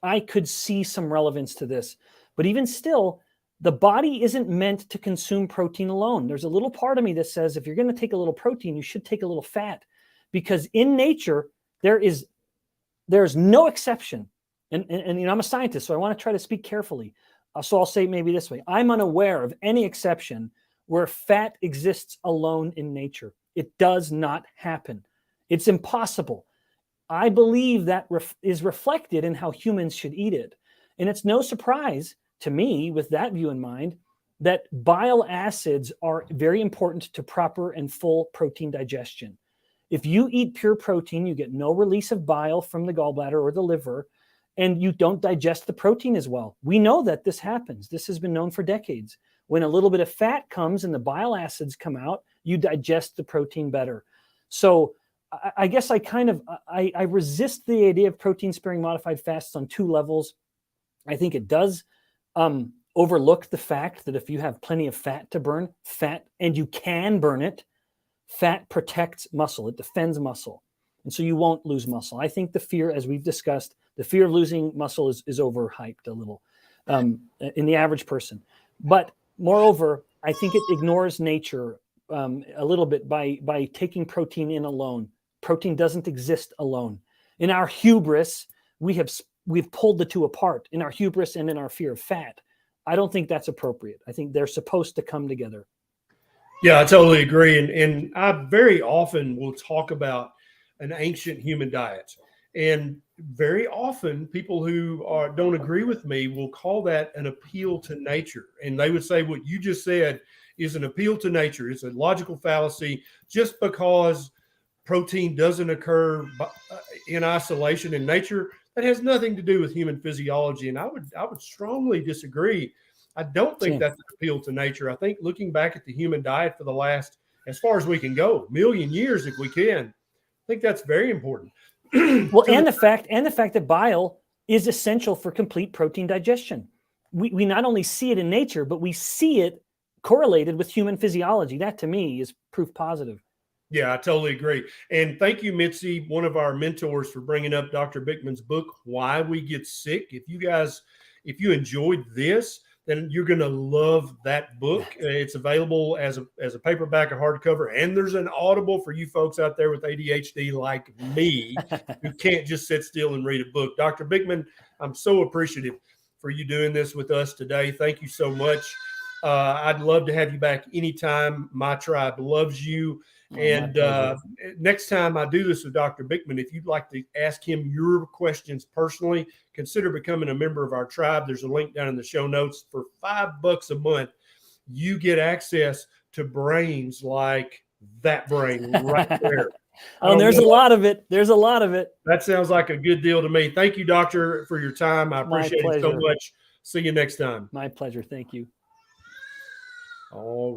I could see some relevance to this. But even still, the body isn't meant to consume protein alone. There's a little part of me that says, if you're going to take a little protein, you should take a little fat, because in nature, there's no exception. And I'm a scientist, so I want to try to speak carefully. So I'll say it maybe this way. I'm unaware of any exception where fat exists alone in nature. It does not happen. It's impossible. I believe that is reflected in how humans should eat it. And it's no surprise to me, with that view in mind, that bile acids are very important to proper and full protein digestion. If you eat pure protein, you get no release of bile from the gallbladder or the liver, and you don't digest the protein as well. We know that this happens. This has been known for decades. When a little bit of fat comes and the bile acids come out, you digest the protein better. So I guess I resist the idea of protein sparing modified fasts on two levels. I think it does overlook the fact that if you have plenty of fat to burn, and you can burn it, fat protects muscle. It defends muscle. And so you won't lose muscle. I think the fear, as we've discussed, the fear of losing muscle is overhyped a little in the average person. But moreover, I think it ignores nature a little bit by taking protein in alone. Protein doesn't exist alone. In our hubris, we've pulled the two apart, in our hubris and in our fear of fat. I don't think that's appropriate. I think they're supposed to come together. Yeah, I totally agree. And I very often will talk about an ancient human diet. And very often people who don't agree with me will call that an appeal to nature. And they would say what you just said is an appeal to nature. It's a logical fallacy. Just because protein doesn't occur in isolation in nature, that has nothing to do with human physiology. And I would strongly disagree. I don't think that's an appeal to nature. I think looking back at the human diet for the last, as far as we can go, million years if we can, I think that's very important. Well, and the fact that bile is essential for complete protein digestion. We not only see it in nature, but we see it correlated with human physiology. That to me is proof positive. Yeah, I totally agree. And thank you, Mitzi, one of our mentors, for bringing up Dr. Bikman's book, Why We Get Sick. If you enjoyed this, then you're going to love that book. It's available as a paperback, a hardcover, and there's an Audible for you folks out there with ADHD like me who can't just sit still and read a book. Dr. Bikman, I'm so appreciative for you doing this with us today. Thank you so much. I'd love to have you back anytime. My tribe loves you. And next time I do this with Dr. Bikman, if you'd like to ask him your questions personally, consider becoming a member of our tribe. There's a link down in the show notes. For $5 a month, you get access to brains like that brain right there. Oh, there's a lot of it. There's a lot of it. That sounds like a good deal to me. Thank you, doctor, for your time. I appreciate it so much. See you next time. My pleasure. Thank you. All